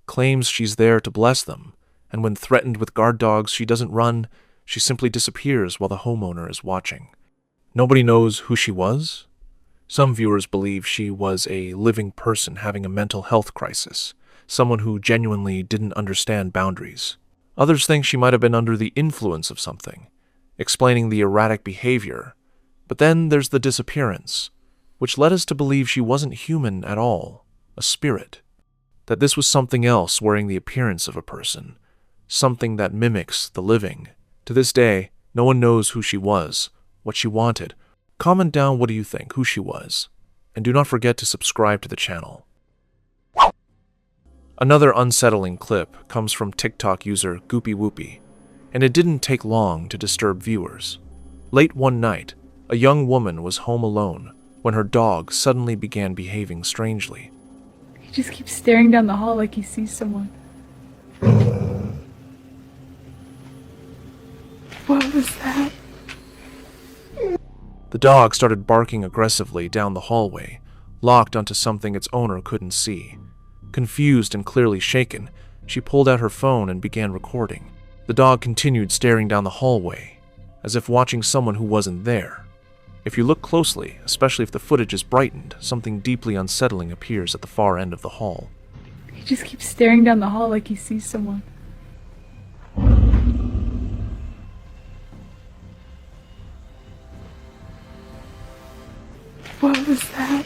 claims she's there to bless them, and when threatened with guard dogs, she doesn't run, she simply disappears while the homeowner is watching. Nobody knows who she was. Some viewers believe she was a living person having a mental health crisis, someone who genuinely didn't understand boundaries. Others think she might have been under the influence of something, explaining the erratic behavior. But then there's the disappearance, which led us to believe she wasn't human at all, a spirit. That this was something else wearing the appearance of a person, something that mimics the living. To this day, no one knows who she was, what she wanted. Comment down what do you think, who she was. And do not forget to subscribe to the channel. Another unsettling clip comes from TikTok user Goopy Whoopy, and it didn't take long to disturb viewers. Late one night, a young woman was home alone when her dog suddenly began behaving strangely. He just keeps staring down the hall like he sees someone. What was that? The dog started barking aggressively down the hallway, locked onto something its owner couldn't see. Confused and clearly shaken, she pulled out her phone and began recording. The dog continued staring down the hallway, as if watching someone who wasn't there. If you look closely, especially if the footage is brightened, something deeply unsettling appears at the far end of the hall. He just keeps staring down the hall like he sees someone. What was that?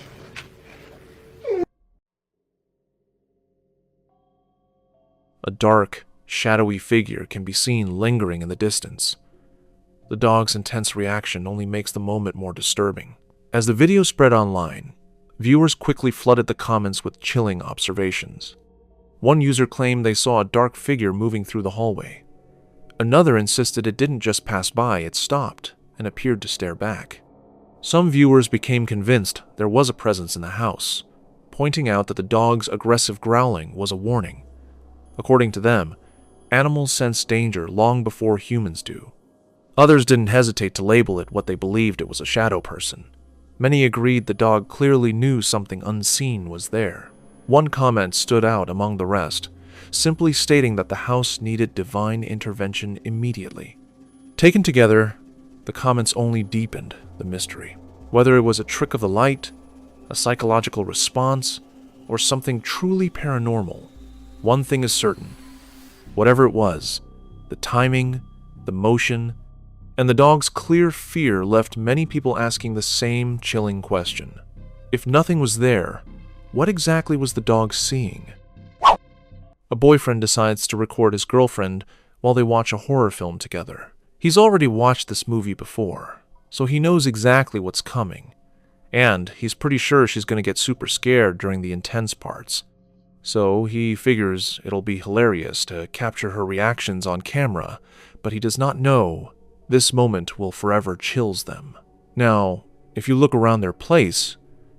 A dark, shadowy figure can be seen lingering in the distance. The dog's intense reaction only makes the moment more disturbing. As the video spread online, viewers quickly flooded the comments with chilling observations. One user claimed they saw a dark figure moving through the hallway. Another insisted it didn't just pass by, it stopped and appeared to stare back. Some viewers became convinced there was a presence in the house, pointing out that the dog's aggressive growling was a warning. According to them, animals sense danger long before humans do. Others didn't hesitate to label it what they believed it was a shadow person. Many agreed the dog clearly knew something unseen was there. One comment stood out among the rest, simply stating that the house needed divine intervention immediately. Taken together, the comments only deepened the mystery. Whether it was a trick of the light, a psychological response, or something truly paranormal, one thing is certain. Whatever it was, the timing, the motion, and the dog's clear fear left many people asking the same chilling question. If nothing was there, what exactly was the dog seeing? A boyfriend decides to record his girlfriend while they watch a horror film together. He's already watched this movie before, so he knows exactly what's coming, and he's pretty sure she's going to get super scared during the intense parts. So he figures it'll be hilarious to capture her reactions on camera, but he does not know this moment will forever chills them. Now, if you look around their place,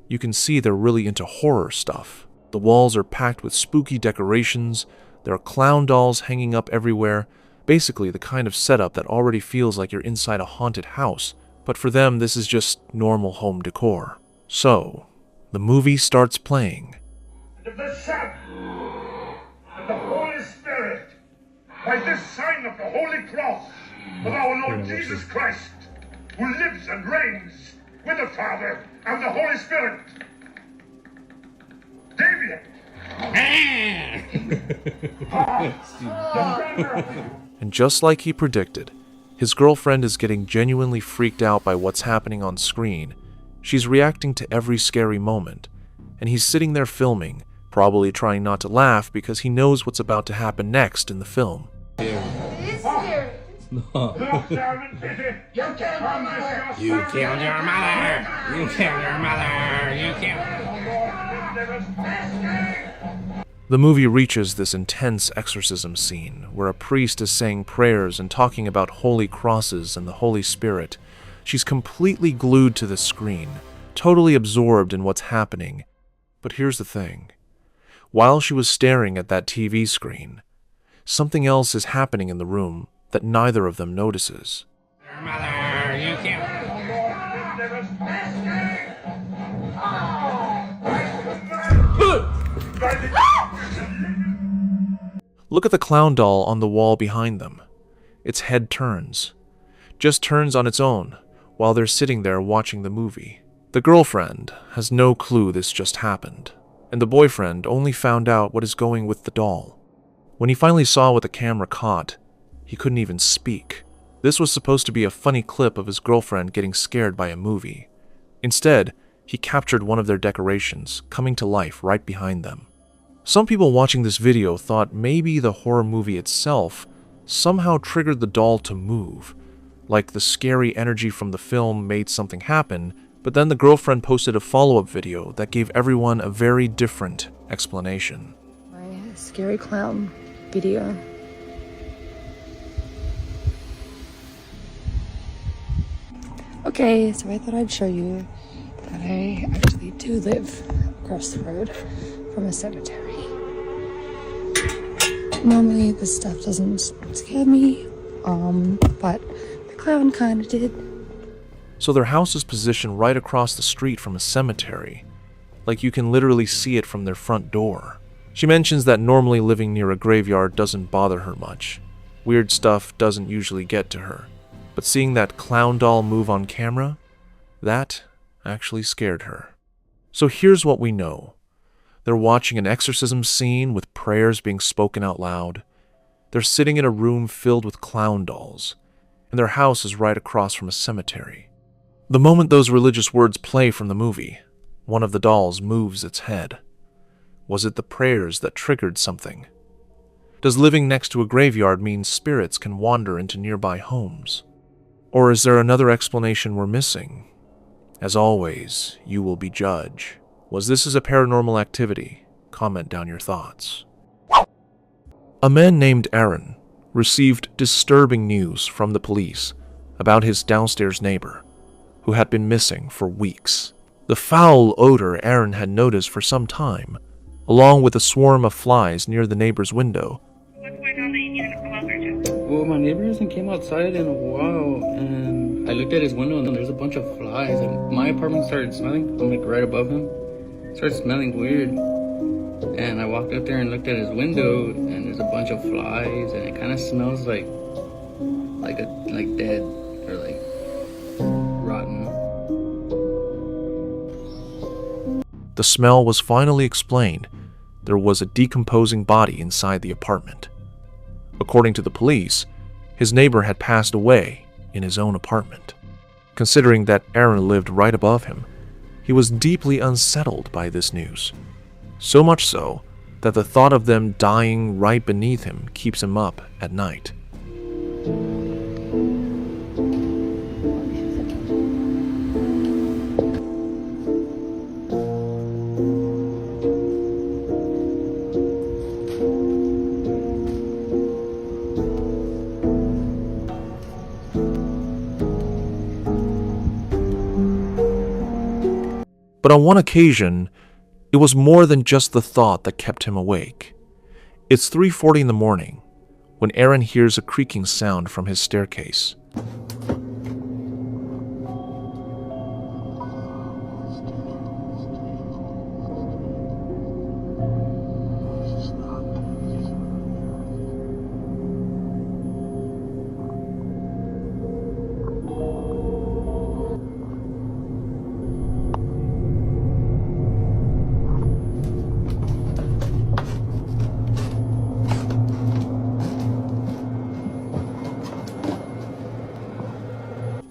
you can see they're really into horror stuff. The walls are packed with spooky decorations, there are clown dolls hanging up everywhere, basically the kind of setup that already feels like you're inside a haunted house, but for them this is just normal home decor. So, the movie starts playing. And of the Son, and the Holy Spirit, by this sign of the Holy Cross of our Lord Jesus Christ, who lives and reigns with the Father and the Holy Spirit. Damien! And just like he predicted, his girlfriend is getting genuinely freaked out by what's happening on screen. She's reacting to every scary moment, and he's sitting there filming, probably trying not to laugh because he knows what's about to happen next in the film. You killed your mother! You killed your mother! You killed your mother! You killed... The movie reaches this intense exorcism scene where a priest is saying prayers and talking about holy crosses and the Holy Spirit. She's completely glued to the screen, totally absorbed in what's happening. But here's the thing. While she was staring at that TV screen, something else is happening in the room that neither of them notices. Your mother! You killed... Look at the clown doll on the wall behind them. Its head turns. Just turns on its own, while they're sitting there watching the movie. The girlfriend has no clue this just happened, and the boyfriend only found out what is going with the doll. When he finally saw what the camera caught, he couldn't even speak. This was supposed to be a funny clip of his girlfriend getting scared by a movie. Instead, he captured one of their decorations, coming to life right behind them. Some people watching this video thought maybe the horror movie itself somehow triggered the doll to move, like the scary energy from the film made something happen, but then the girlfriend posted a follow-up video that gave everyone a very different explanation. My scary clown video. Okay, so I thought I'd show you that I actually do live across the road from a cemetery. Normally this stuff doesn't scare me, but the clown kind of did. So their house is positioned right across the street from a cemetery, like you can literally see it from their front door. She mentions that normally living near a graveyard doesn't bother her much. Weird stuff doesn't usually get to her. But seeing that clown doll move on camera, that actually scared her. So here's what we know. They're watching an exorcism scene with prayers being spoken out loud. They're sitting in a room filled with clown dolls, and their house is right across from a cemetery. The moment those religious words play from the movie, one of the dolls moves its head. Was it the prayers that triggered something? Does living next to a graveyard mean spirits can wander into nearby homes? Or is there another explanation we're missing? As always, you will be judge. Was this a paranormal activity? Comment down your thoughts. A man named Aaron received disturbing news from the police about his downstairs neighbor, who had been missing for weeks. The foul odor Aaron had noticed for some time, along with a swarm of flies near the neighbor's window. Well, my neighbor hasn't came outside in a while, and I looked at his window and there's a bunch of flies, and my apartment started smelling. I'm like right above him. It started smelling weird. And I walked up there and looked at his window, and there's a bunch of flies, and it kind of smells like dead or like rotten. The smell was finally explained. There was a decomposing body inside the apartment. According to the police, his neighbor had passed away in his own apartment. Considering that Aaron lived right above him, he was deeply unsettled by this news. So much so that the thought of them dying right beneath him keeps him up at night. But on one occasion, it was more than just the thought that kept him awake. It's 3:40 in the morning when Aaron hears a creaking sound from his staircase.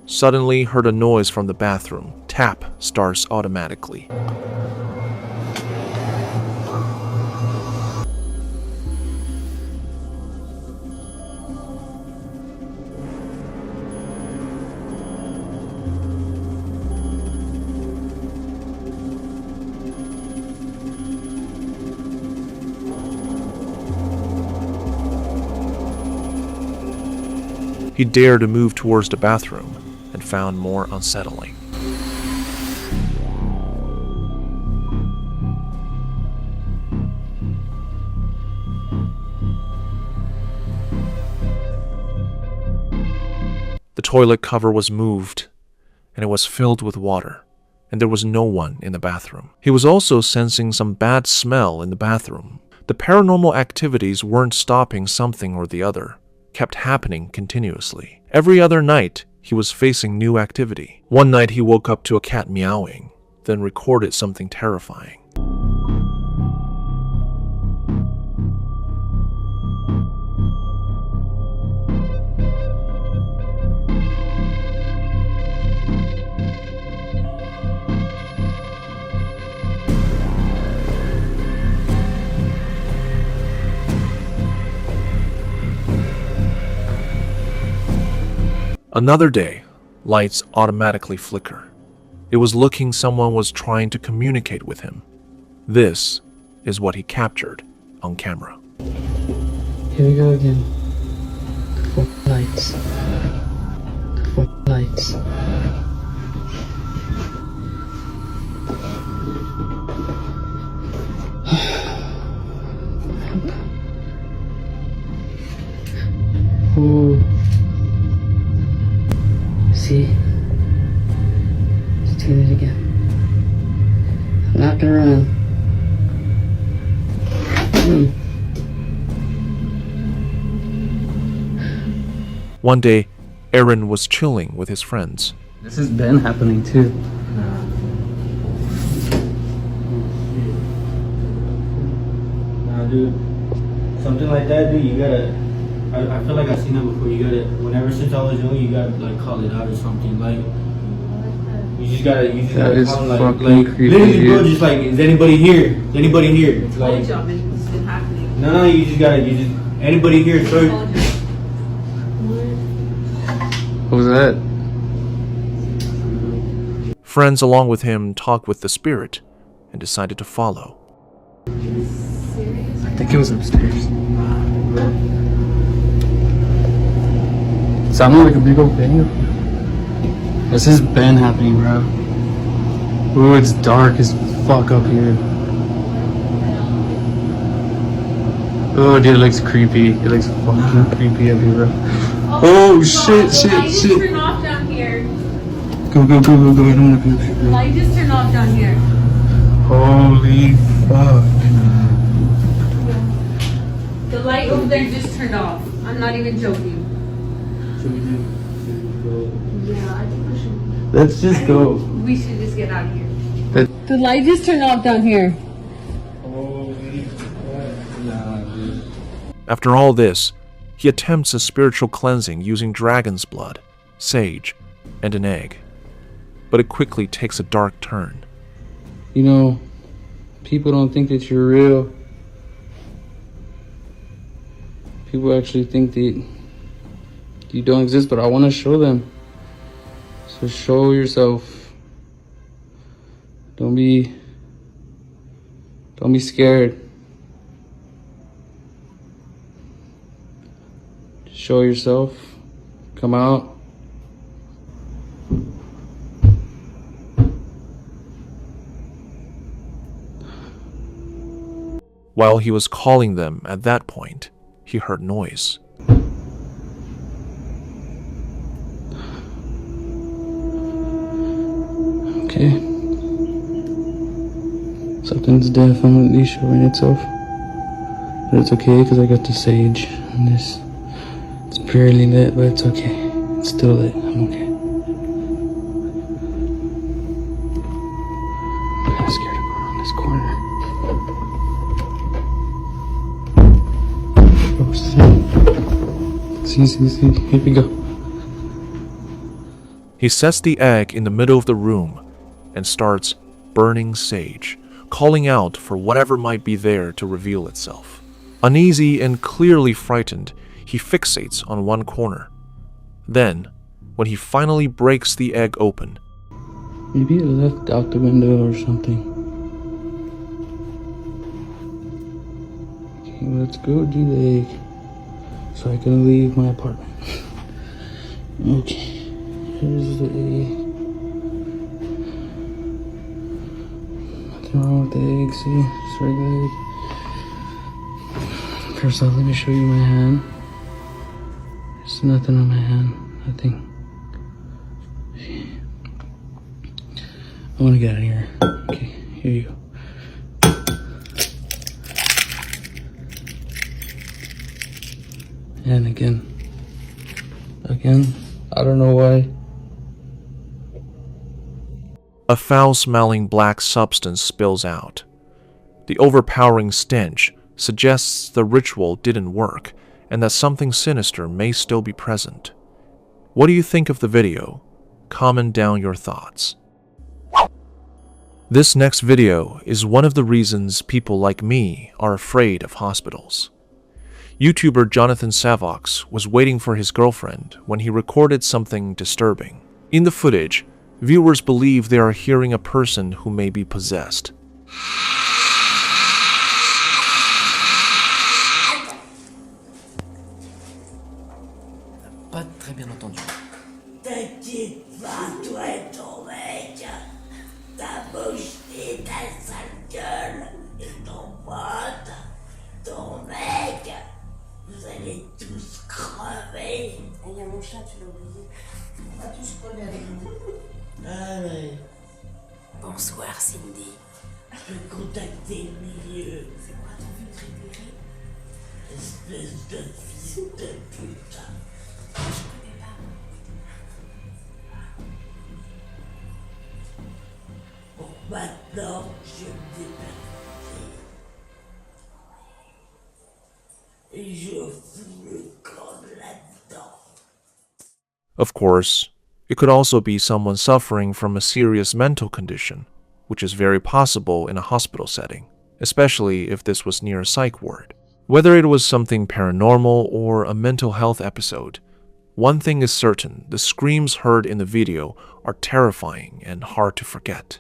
Suddenly heard a noise from the bathroom. Tap starts automatically. He dared to move towards the bathroom and found more unsettling. The toilet cover was moved, and it was filled with water, and there was no one in the bathroom. He was also sensing some bad smell in the bathroom. The paranormal activities weren't stopping something or the other, kept happening continuously. Every other night, he was facing new activity. One night he woke up to a cat meowing, then recorded something terrifying. Another day, lights automatically flicker. It was looking someone was trying to communicate with him. This is what he captured on camera. Here we go again. The lights. The lights. Ooh. See? Let's do it again. I'm not gonna run. One day, Aaron was chilling with his friends. This has been happening too. Nah, dude. Something like that, dude, you gotta... I feel like I've seen that before. You gotta... Whenever since I was young, you gotta, like, call it out or something. Like... You just gotta call it, like literally, bro, just like, is anybody here? Is anybody here? It's like... It's been happening. No, you just, anybody here, sir? What was that? Friends along with him talked with the spirit and decided to follow. I think it was upstairs. Sounded like a big old bang. This is Ben happening, bro. Ooh, it's dark as fuck up here. Oh, dude, it looks creepy. It looks fucking creepy up here, bro. Oh, shit, shit, shit. Turn off down here. Go, go, go, go, go. I don't want to go. The light just turned off down here. Holy fuck. The light over there just turned off. I'm not even joking. Yeah, I think we should. Let's just go. We should just get out of here. The light just turned off down here. After all this, he attempts a spiritual cleansing using dragon's blood, sage, and an egg. But it quickly takes a dark turn. You know, people don't think that you're real. People actually think that you don't exist, but I want to show them. So show yourself. Don't be scared. Show yourself. Come out. While he was calling them at that point, he heard noise. Okay. Something's definitely showing itself. But it's okay because I got the sage and this. It's barely lit, but it's okay. It's still lit. I'm okay. I'm kind of scared to go around this corner. Oh, see. Here we go. He sets the egg in the middle of the room and starts burning sage, calling out for whatever might be there to reveal itself. Uneasy and clearly frightened, he fixates on one corner. Then, when he finally breaks the egg open, maybe it left out the window or something. Okay, let's go do the egg so I can leave my apartment. Okay, here's the egg. Nothing wrong with the egg, see? It's regular egg. First off, let me show you my hand. There's nothing on my hand. Nothing. I want to get out of here. Okay, here you go. And again. I don't know why. a foul-smelling black substance spills out. The overpowering stench suggests the ritual didn't work and that something sinister may still be present. What do you think of the video? Comment down your thoughts. This next video is one of the reasons people like me are afraid of hospitals. YouTuber Jonathan Savox was waiting for his girlfriend when he recorded something disturbing. In the footage, viewers believe they are hearing a person who may be possessed. Pas très bien entendu. T'inquiète pas, toi et ton mec. Ta bouche et ta sale gueule. Et ton pote, ton mec. Vous allez tous crever. Il y a mon chat, tu l'as oublié. On va tous crever avec nous. Allez. Bonsoir, Cindy. Je peux contacter le milieu. C'est quoi ton but préféré? Espèce de fils de pute. Je connais pas. Bon, maintenant, je me déplace. Et je fous le camp là-dedans. Of course, it could also be someone suffering from a serious mental condition, which is very possible in a hospital setting, especially if this was near a psych ward. Whether it was something paranormal or a mental health episode, one thing is certain: the screams heard in the video are terrifying and hard to forget.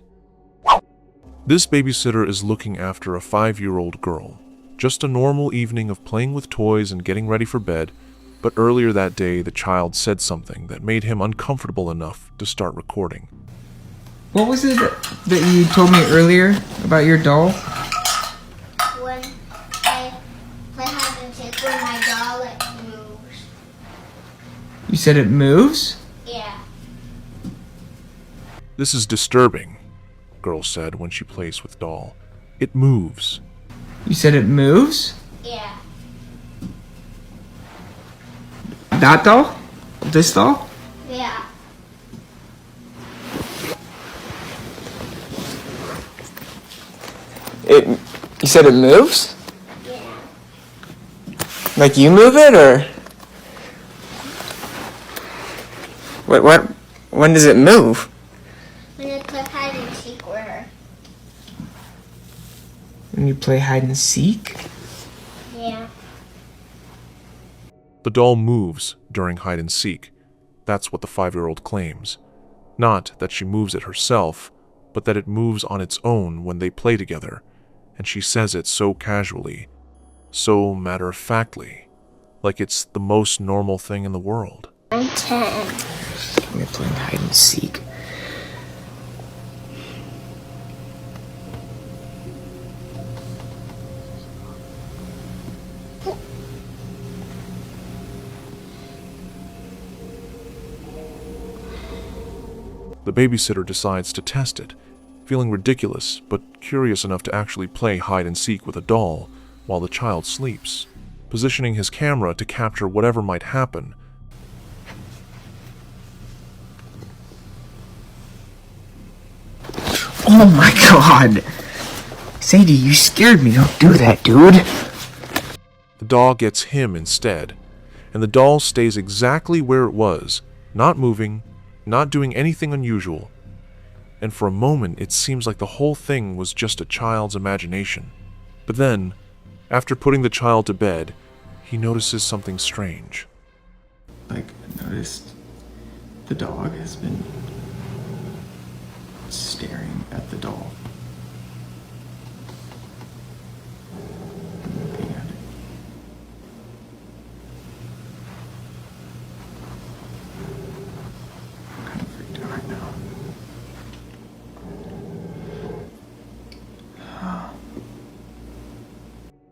This babysitter is looking after a 5-year-old girl. Just a normal evening of playing with toys and getting ready for bed But earlier that day, the child said something that made him uncomfortable enough to start recording. What was it that you told me earlier about your doll? When I play hide and seek with my doll, it moves. You said it moves? Yeah. This is disturbing, girl said when she plays with doll. It moves. You said it moves? Yeah. That doll? This doll? Yeah. You said it moves? Yeah. Like you move it, or? When does it move? When I play hide and seek with her. When you play hide and seek? Yeah. The doll moves during hide and seek. That's what the 5-year-old claims. Not that she moves it herself, but that it moves on its own when they play together. And she says it so casually, so matter-of-factly, like it's the most normal thing in the world. I'm 10. We're playing hide and seek. The babysitter decides to test it, feeling ridiculous but curious enough to actually play hide and seek with a doll while the child sleeps, positioning his camera to capture whatever might happen. Oh my god! Sadie, you scared me. Don't do that, dude. The doll gets him instead, and the doll stays exactly where it was, not moving, not doing anything unusual. And for a moment, it seems like the whole thing was just a child's imagination. But then, after putting the child to bed, he notices something strange. I noticed the dog has been staring at the doll. Looking at it. I'm kind of freaked out right now.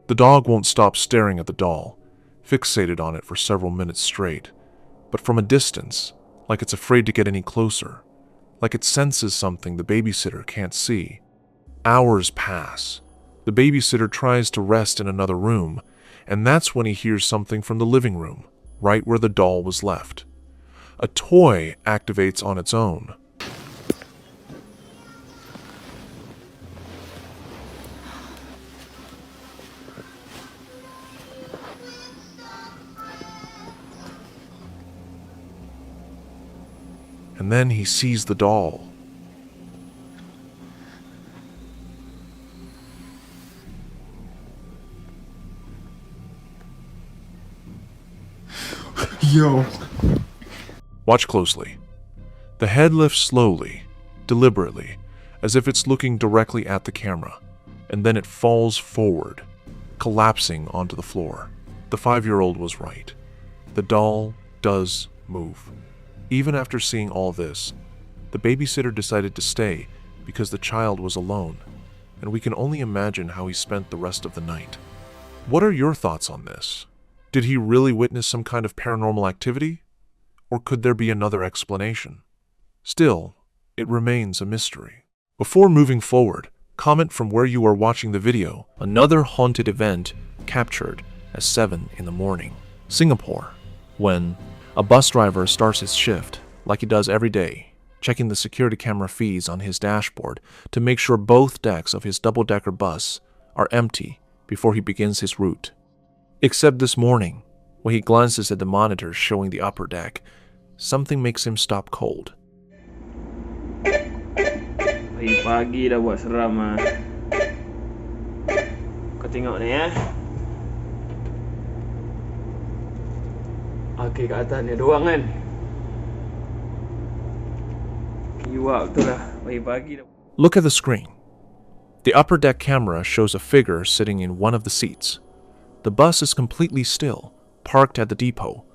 The dog won't stop staring at the doll, fixated on it for several minutes straight, but from a distance, like it's afraid to get any closer, like it senses something the babysitter can't see. Hours pass. The babysitter tries to rest in another room, and that's when he hears something from the living room, right where the doll was left. A toy activates on its own. And then he sees the doll. Yo. Watch closely. The head lifts slowly, deliberately, as if it's looking directly at the camera, and then it falls forward, collapsing onto the floor. The 5-year-old was right. The doll does move. Even after seeing all this, the babysitter decided to stay because the child was alone, and we can only imagine how he spent the rest of the night. What are your thoughts on this? Did he really witness some kind of paranormal activity? Or could there be another explanation? Still, it remains a mystery. Before moving forward, comment from where you are watching the video. Another haunted event captured at 7 in the morning. Singapore, when a bus driver starts his shift, like he does every day, checking the security camera feeds on his dashboard to make sure both decks of his double-decker bus are empty before he begins his route. Except this morning, when he glances at the monitors showing the upper deck, something makes him stop cold. Pagi dah buat seram ah. Kau tengok ni eh. Okey, kat atas ni ada orang kan. Kiwak betul lah. Pagi-pagi dah. Look at the screen. The upper deck camera shows a figure sitting in one of the seats. The bus is completely still, parked at the depot,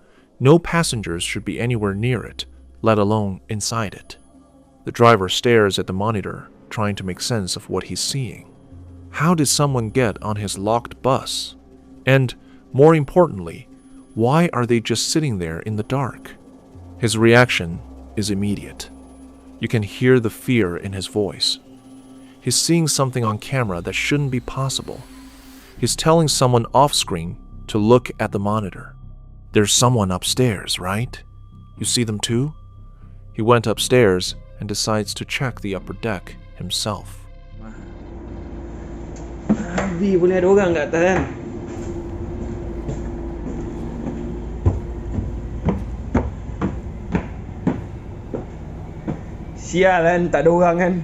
No passengers should be anywhere near it, let alone inside it. The driver stares at the monitor, trying to make sense of what he's seeing. How did someone get on his locked bus? And, more importantly, why are they just sitting there in the dark? His reaction is immediate. You can hear the fear in his voice. He's seeing something on camera that shouldn't be possible. He's telling someone off-screen to look at the monitor. There's someone upstairs, right? You see them too? He went upstairs and decides to check the upper deck himself. Abi, boleh ada orang kat atas kan? Sial kan, tak ada orang kan.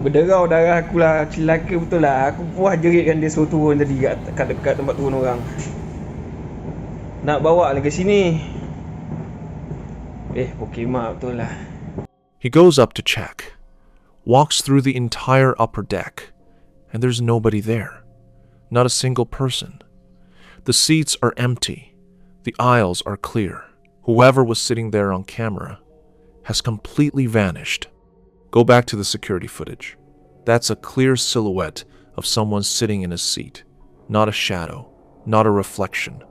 Berderau darah aku lah, celaka betul lah. Aku puas jerit kan dia suruh turun tadi kat dekat tempat turun orang. Nak bawa lagi sini. Okey mak betul lah. He goes up to check, walks through the entire upper deck, and there's nobody there. Not a single person. The seats are empty. The aisles are clear. Whoever was sitting there on camera has completely vanished. Go back to the security footage. That's a clear silhouette of someone sitting in a seat. Not a shadow, not a reflection.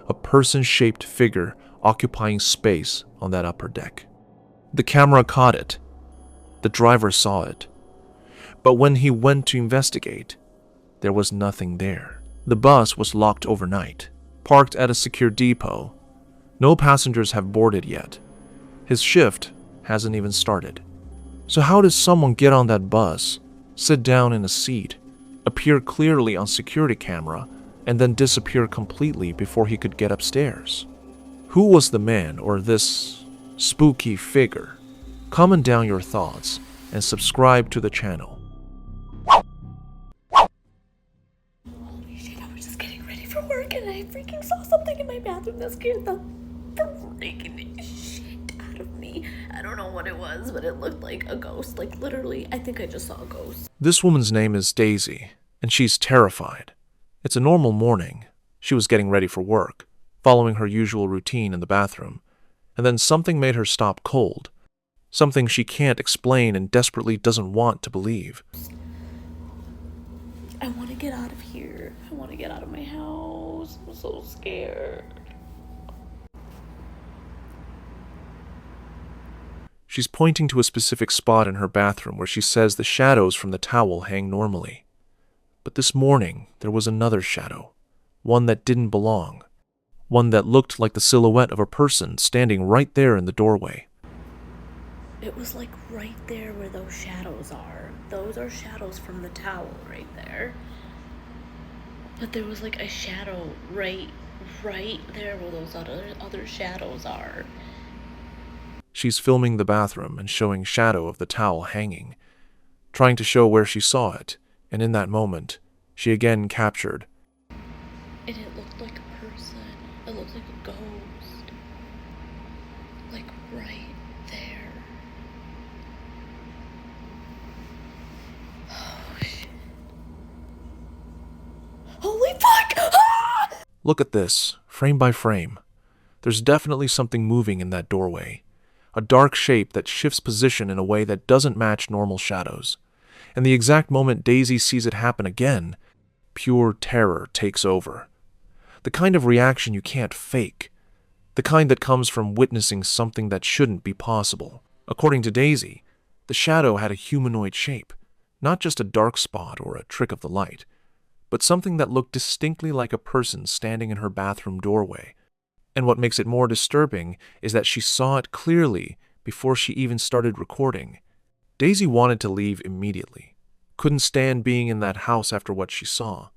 A person-shaped figure occupying space on that upper deck. The camera caught it. The driver saw it. But when he went to investigate, there was nothing there. The bus was locked overnight, parked at a secure depot. No passengers have boarded yet. His shift hasn't even started. So how does someone get on that bus, sit down in a seat, appear clearly on security camera, and then disappear completely before he could get upstairs? Who was the man or this spooky figure? Comment down your thoughts and subscribe to the channel. Holy shit, I was just getting ready for work and I freaking saw something in my bathroom that scared the freaking shit out of me. I don't know what it was, but it looked like a ghost. Like literally, I think I just saw a ghost. This woman's name is Daisy, and she's terrified. It's a normal morning. She was getting ready for work, following her usual routine in the bathroom, and then something made her stop cold. Something she can't explain and desperately doesn't want to believe. I want to get out of here. I want to get out of my house. I'm so scared. She's pointing to a specific spot in her bathroom where she says the shadows from the towel hang normally. But this morning, there was another shadow, one that didn't belong, one that looked like the silhouette of a person standing right there in the doorway. It was like right there where those shadows are. Those are shadows from the towel right there. But there was like a shadow right there where those other shadows are. She's filming the bathroom and showing shadow of the towel hanging, trying to show where she saw it, and in that moment, she again captured. And it looked like a person. It looked like a ghost. Like right there. Oh shit. Holy fuck! Ah! Look at this, frame by frame. There's definitely something moving in that doorway. A dark shape that shifts position in a way that doesn't match normal shadows. And the exact moment Daisy sees it happen again, pure terror takes over. The kind of reaction you can't fake. The kind that comes from witnessing something that shouldn't be possible. According to Daisy, the shadow had a humanoid shape, not just a dark spot or a trick of the light, but something that looked distinctly like a person standing in her bathroom doorway. And what makes it more disturbing is that she saw it clearly before she even started recording. Daisy wanted to leave immediately, couldn't stand being in that house after what she saw,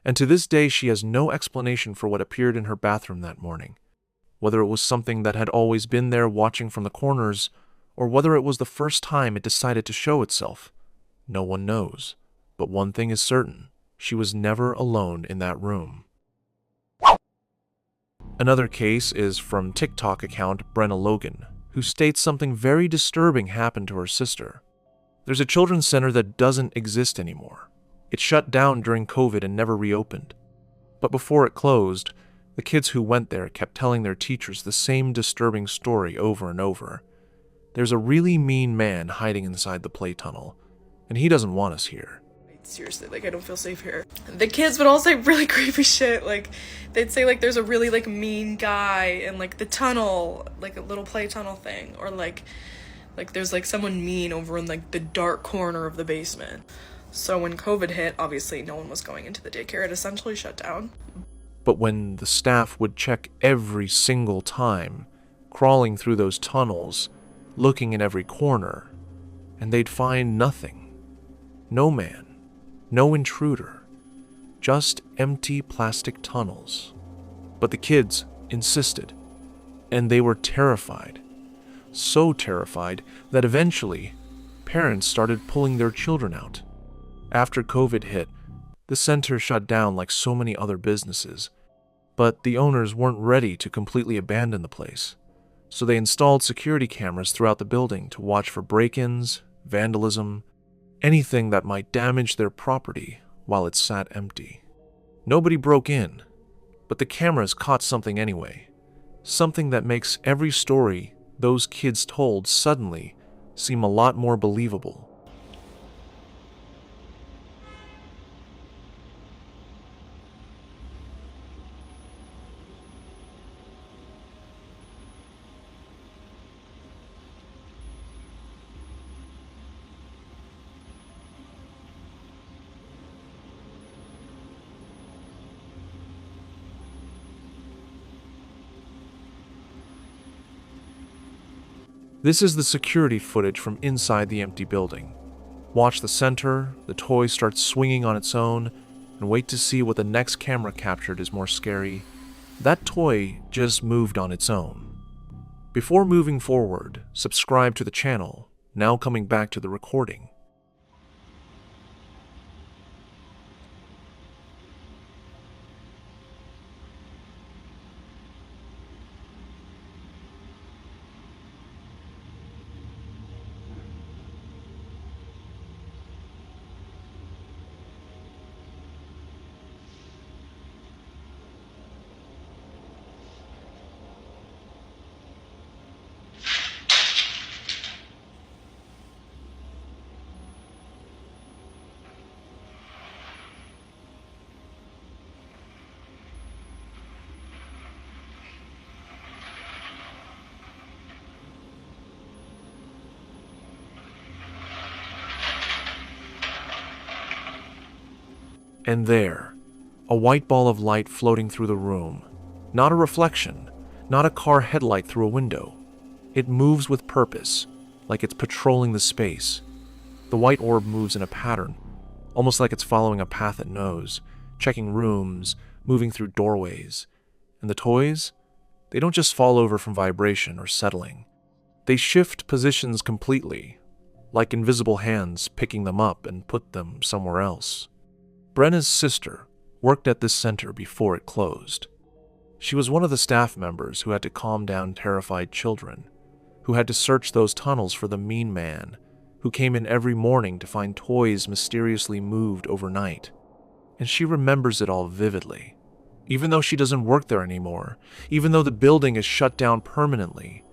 and to this day she has no explanation for what appeared in her bathroom that morning. Whether it was something that had always been there watching from the corners, or whether it was the first time it decided to show itself, no one knows. But one thing is certain, she was never alone in that room. Another case is from TikTok account Brenna Logan, who states something very disturbing happened to her sister. There's a children's center that doesn't exist anymore. It shut down during COVID and never reopened. But before it closed, The kids who went there kept telling their teachers the same disturbing story over and over. There's a really mean man hiding inside the play tunnel, and he doesn't want us here. Seriously, like, I don't feel safe here. The kids would all say really creepy shit, like, they'd say, like, there's a really, like, mean guy in, like, the tunnel, like, a little play tunnel thing, or, like, there's, like, someone mean over in, like, the dark corner of the basement. So when COVID hit, obviously no one was going into the daycare. It essentially shut down. But when the staff would check every single time, crawling through those tunnels, looking in every corner, and they'd find nothing. No man. No intruder, just empty plastic tunnels. But the kids insisted, and they were terrified. So terrified that eventually, parents started pulling their children out. After COVID hit, the center shut down like so many other businesses, but the owners weren't ready to completely abandon the place. So they installed security cameras throughout the building to watch for break-ins, vandalism, anything that might damage their property while it sat empty. Nobody broke in, but the cameras caught something anyway. Something that makes every story those kids told suddenly seem a lot more believable. This is the security footage from inside the empty building. Watch the center, the toy starts swinging on its own, and wait to see what the next camera captured is more scary. That toy just moved on its own. Before moving forward, subscribe to the channel, now coming back to the recording. And there, a white ball of light floating through the room. Not a reflection, not a car headlight through a window. It moves with purpose, like it's patrolling the space. The white orb moves in a pattern, almost like it's following a path it knows, checking rooms, moving through doorways. And the toys? They don't just fall over from vibration or settling. They shift positions completely, like invisible hands picking them up and put them somewhere else. Brenna's sister worked at this center before it closed. She was one of the staff members who had to calm down terrified children, who had to search those tunnels for the mean man, who came in every morning to find toys mysteriously moved overnight. And she remembers it all vividly. Even though she doesn't work there anymore, even though the building is shut down permanently,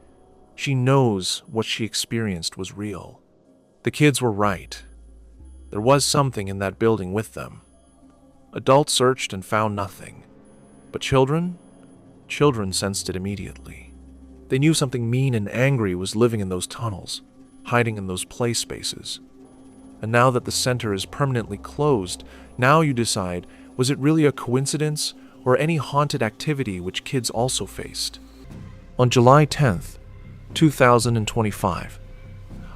she knows what she experienced was real. The kids were right. There was something in that building with them. Adults searched and found nothing. But children sensed it immediately. They knew something mean and angry was living in those tunnels, hiding in those play spaces. And now that the center is permanently closed, now you decide, was it really a coincidence or any haunted activity which kids also faced? On July 10th, 2025,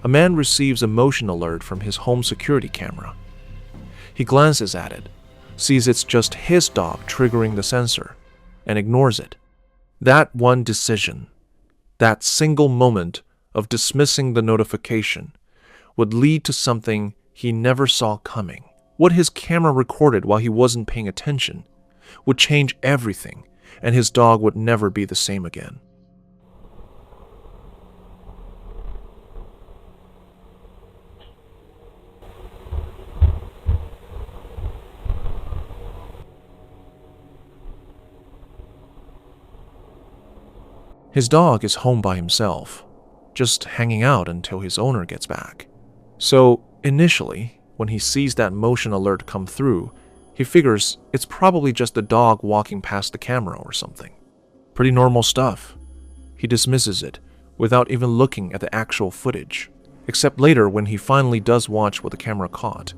a man receives a motion alert from his home security camera. He glances at it, sees it's just his dog triggering the sensor, and ignores it. That one decision, that single moment of dismissing the notification, would lead to something he never saw coming. What his camera recorded while he wasn't paying attention would change everything, and his dog would never be the same again. His dog is home by himself, just hanging out until his owner gets back. So, initially, when he sees that motion alert come through, he figures it's probably just the dog walking past the camera or something. Pretty normal stuff. He dismisses it without even looking at the actual footage, except later when he finally does watch what the camera caught.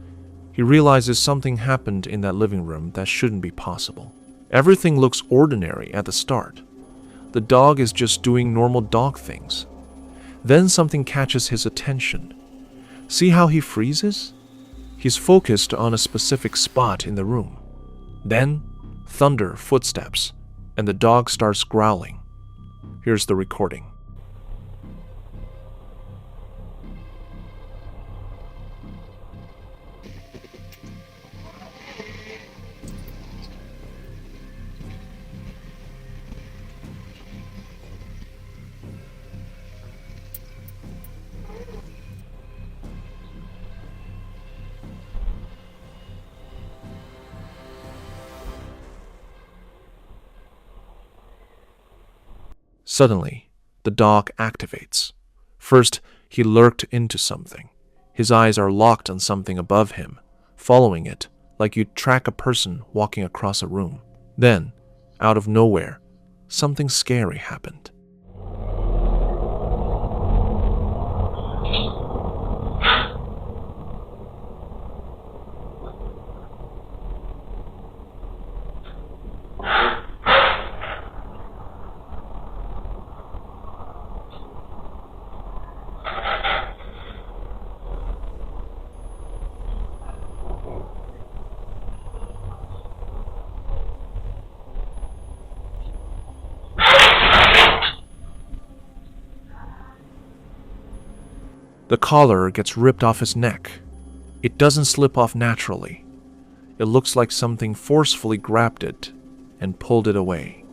He realizes something happened in that living room that shouldn't be possible. Everything looks ordinary at the start. The dog is just doing normal dog things. Then something catches his attention. See how he freezes? He's focused on a specific spot in the room. Then, thunder, footsteps, and the dog starts growling. Here's the recording. Suddenly, the dog activates. First, he lurked into something. His eyes are locked on something above him, following it like you'd track a person walking across a room. Then, out of nowhere, something scary happened. The collar gets ripped off his neck. It doesn't slip off naturally. It looks like something forcefully grabbed it and pulled it away.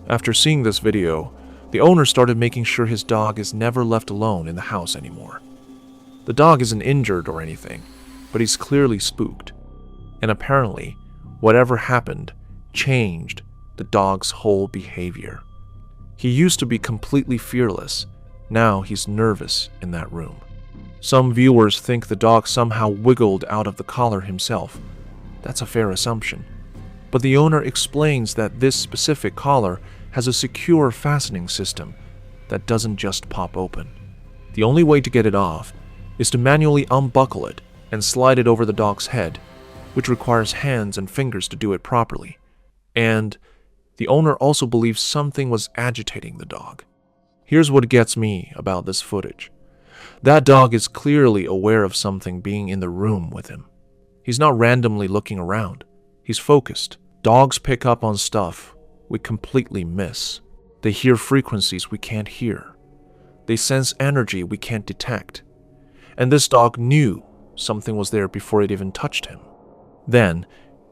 After seeing this video, the owner started making sure his dog is never left alone in the house anymore. The dog isn't injured or anything, but he's clearly spooked. And apparently, whatever happened changed the dog's whole behavior. He used to be completely fearless. Now he's nervous in that room. Some viewers think the dog somehow wiggled out of the collar himself. That's a fair assumption. But the owner explains that this specific collar has a secure fastening system that doesn't just pop open. The only way to get it off is to manually unbuckle it and slide it over the dog's head, which requires hands and fingers to do it properly. And the owner also believes something was agitating the dog. Here's what gets me about this footage. That dog is clearly aware of something being in the room with him. He's not randomly looking around. He's focused. Dogs pick up on stuff we completely miss. They hear frequencies we can't hear. They sense energy we can't detect. And this dog knew something was there before it even touched him. Then,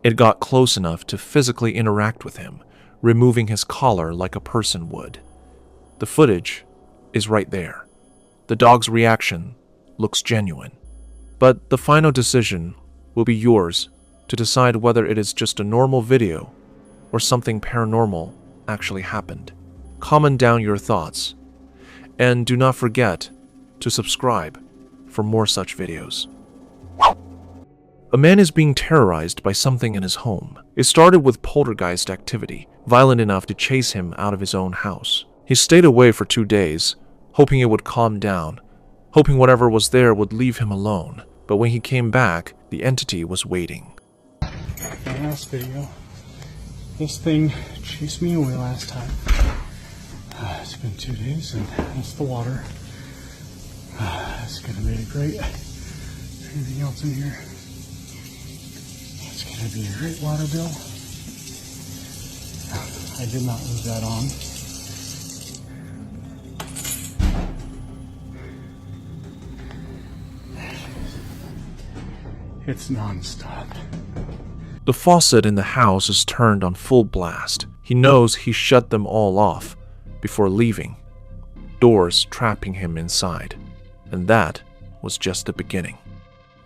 it got close enough to physically interact with him, removing his collar like a person would. The footage is right there. The dog's reaction looks genuine. But the final decision will be yours to decide whether it is just a normal video or something paranormal actually happened. Comment down your thoughts. And do not forget to subscribe for more such videos. A man is being terrorized by something in his home. It started with poltergeist activity, violent enough to chase him out of his own house. He stayed away for 2 days, hoping it would calm down, hoping whatever was there would leave him alone. But when he came back, the entity was waiting. In the last video, this thing chased me away last time. It's been 2 days and that's the water. It's gonna be great. Anything else in here? It's gonna be a great water bill. I did not leave that on. It's non-stop. The faucet in the house is turned on full blast. He knows he shut them all off before leaving, doors trapping him inside. And that was just the beginning.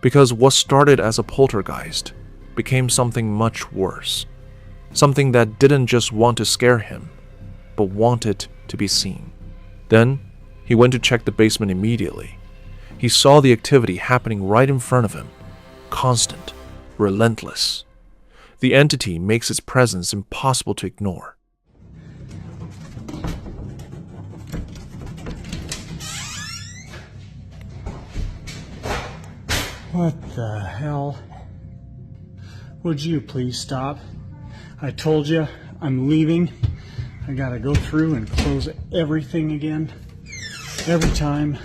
Because what started as a poltergeist became something much worse. Something that didn't just want to scare him, but but wanted to be seen. Then, he went to check the basement immediately. He saw the activity happening right in front of him. Constant, relentless. The entity makes its presence impossible to ignore. What the hell? Would you please stop? I told you, I'm leaving. I gotta go through and close everything again. Every time.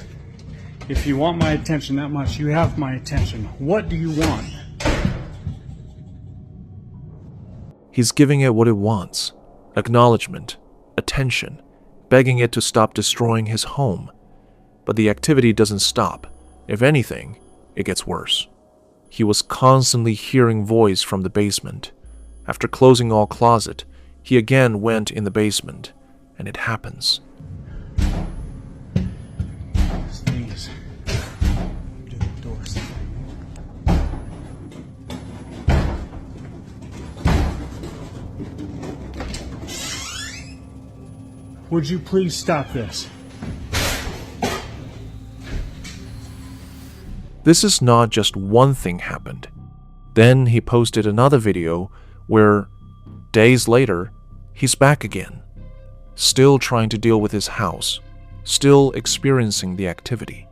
If you want my attention that much, you have my attention. What do you want? He's giving it what it wants. Acknowledgement, attention, begging it to stop destroying his home. But the activity doesn't stop. If anything, it gets worse. He was constantly hearing voice from the basement. After closing all closet, he again went in the basement, and it happens. This thing is do the doors. Would you please stop this? This is not just one thing happened. Then he posted another video where, days later, he's back again, still trying to deal with his house, still experiencing the activity.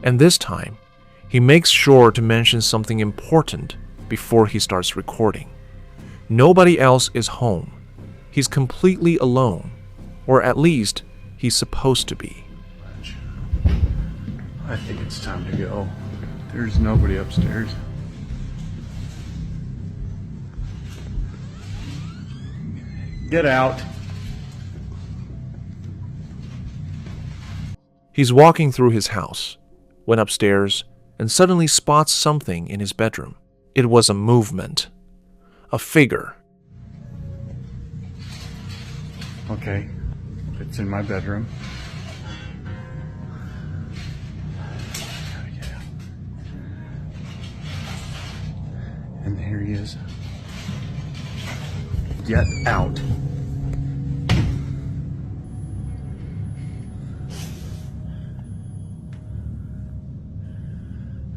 And this time, he makes sure to mention something important before he starts recording. Nobody else is home. He's completely alone, or at least he's supposed to be. I think it's time to go. There's nobody upstairs. Get out. He's walking through his house, went upstairs, and suddenly spots something in his bedroom. It was a movement. A figure. Okay, it's in my bedroom. Gotta get out. And here he is. Get out.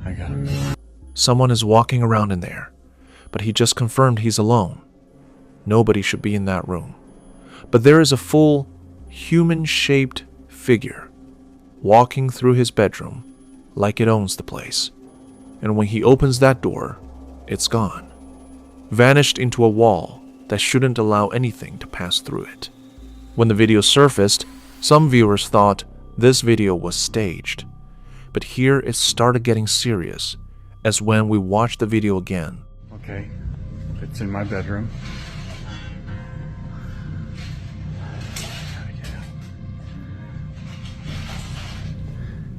I got him. Someone is walking around in there, but he just confirmed he's alone. Nobody should be in that room. But there is a full, human-shaped figure walking through his bedroom like it owns the place. And when he opens that door, it's gone. Vanished into a wall that shouldn't allow anything to pass through it. When the video surfaced, some viewers thought this video was staged. But here it started getting serious, as when we watched the video again. Okay, it's in my bedroom. Gotta get out.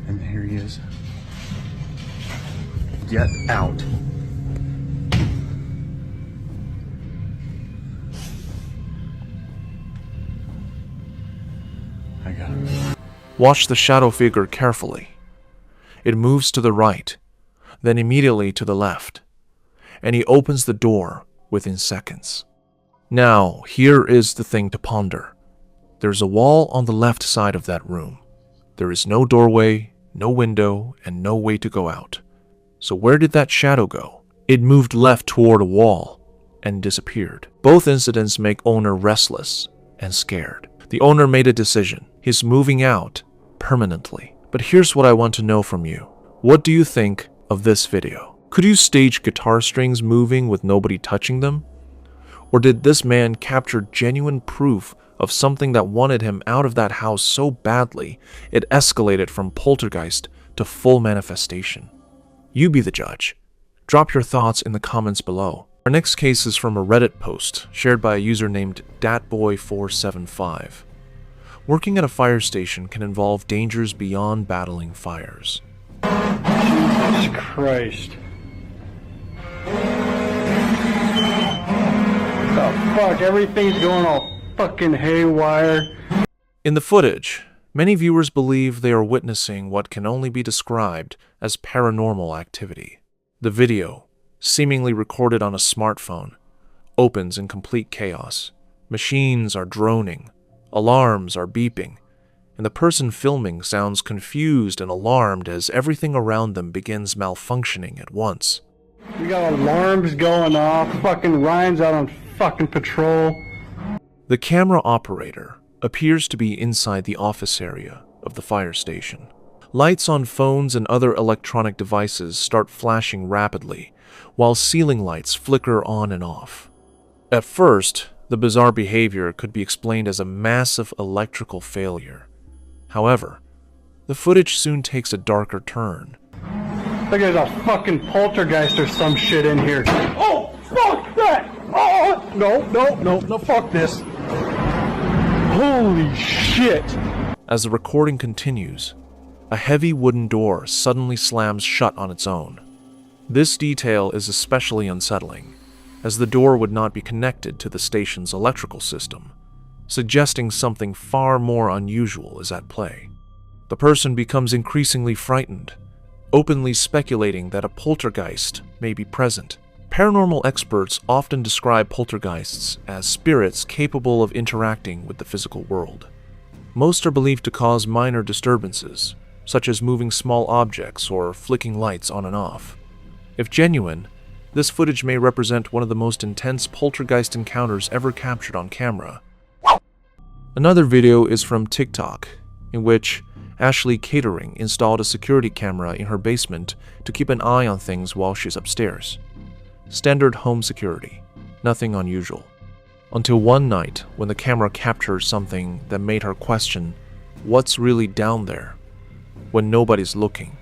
And here he is. Get out. I got him. Watch the shadow figure carefully. It moves to the right, then immediately to the left, and he opens the door within seconds. Now, here is the thing to ponder. There's a wall on the left side of that room. There is no doorway, no window, and no way to go out. So where did that shadow go? It moved left toward a wall and disappeared. Both incidents make owner restless and scared. The owner made a decision. He's moving out permanently. But here's what I want to know from you. What do you think of this video? Could you stage guitar strings moving with nobody touching them? Or did this man capture genuine proof of something that wanted him out of that house so badly it escalated from poltergeist to full manifestation? You be the judge. Drop your thoughts in the comments below. Our next case is from a Reddit post shared by a user named datboy475. Working at a fire station can involve dangers beyond battling fires. Jesus Christ. What the fuck? Everything's going all fucking haywire. In the footage, many viewers believe they are witnessing what can only be described as paranormal activity. The video, seemingly recorded on a smartphone, opens in complete chaos. Machines are droning. Alarms are beeping, and the person filming sounds confused and alarmed as everything around them begins malfunctioning at once. We got alarms going off. Fucking Ryan's out on fucking patrol. The camera operator appears to be inside the office area of the fire station. Lights on phones and other electronic devices start flashing rapidly, while ceiling lights flicker on and off. At first, the bizarre behavior could be explained as a massive electrical failure. However, the footage soon takes a darker turn. I think there's a fucking poltergeist or some shit in here. Oh, fuck that! Oh, no, fuck this. Holy shit! As the recording continues, a heavy wooden door suddenly slams shut on its own. This detail is especially unsettling, as the door would not be connected to the station's electrical system, suggesting something far more unusual is at play. The person becomes increasingly frightened, openly speculating that a poltergeist may be present. Paranormal experts often describe poltergeists as spirits capable of interacting with the physical world. Most are believed to cause minor disturbances, such as moving small objects or flicking lights on and off. If genuine, this footage may represent one of the most intense poltergeist encounters ever captured on camera. Another video is from TikTok, in which Ashley Catering installed a security camera in her basement to keep an eye on things while she's upstairs. Standard home security, nothing unusual. Until one night when the camera captured something that made her question what's really down there when nobody's looking.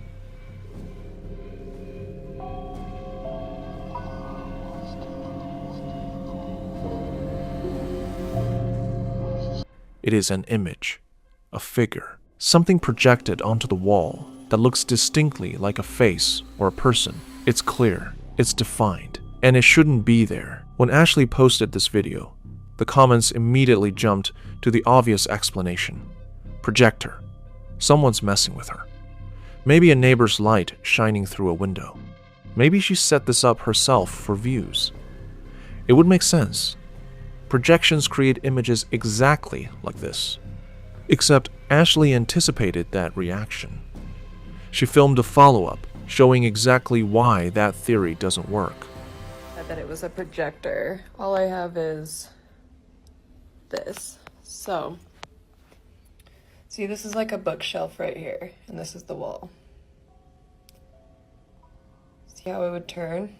It is an image, a figure, something projected onto the wall that looks distinctly like a face or a person. It's clear, it's defined, and it shouldn't be there. When Ashley posted this video, the comments immediately jumped to the obvious explanation. Projector. Someone's messing with her. Maybe a neighbor's light shining through a window. Maybe she set this up herself for views. It would make sense. Projections create images exactly like this. Except Ashley anticipated that reaction. She filmed a follow-up showing exactly why that theory doesn't work. I bet it was a projector. All I have is this. So, see, this is like a bookshelf right here, and this is the wall. See how it would turn?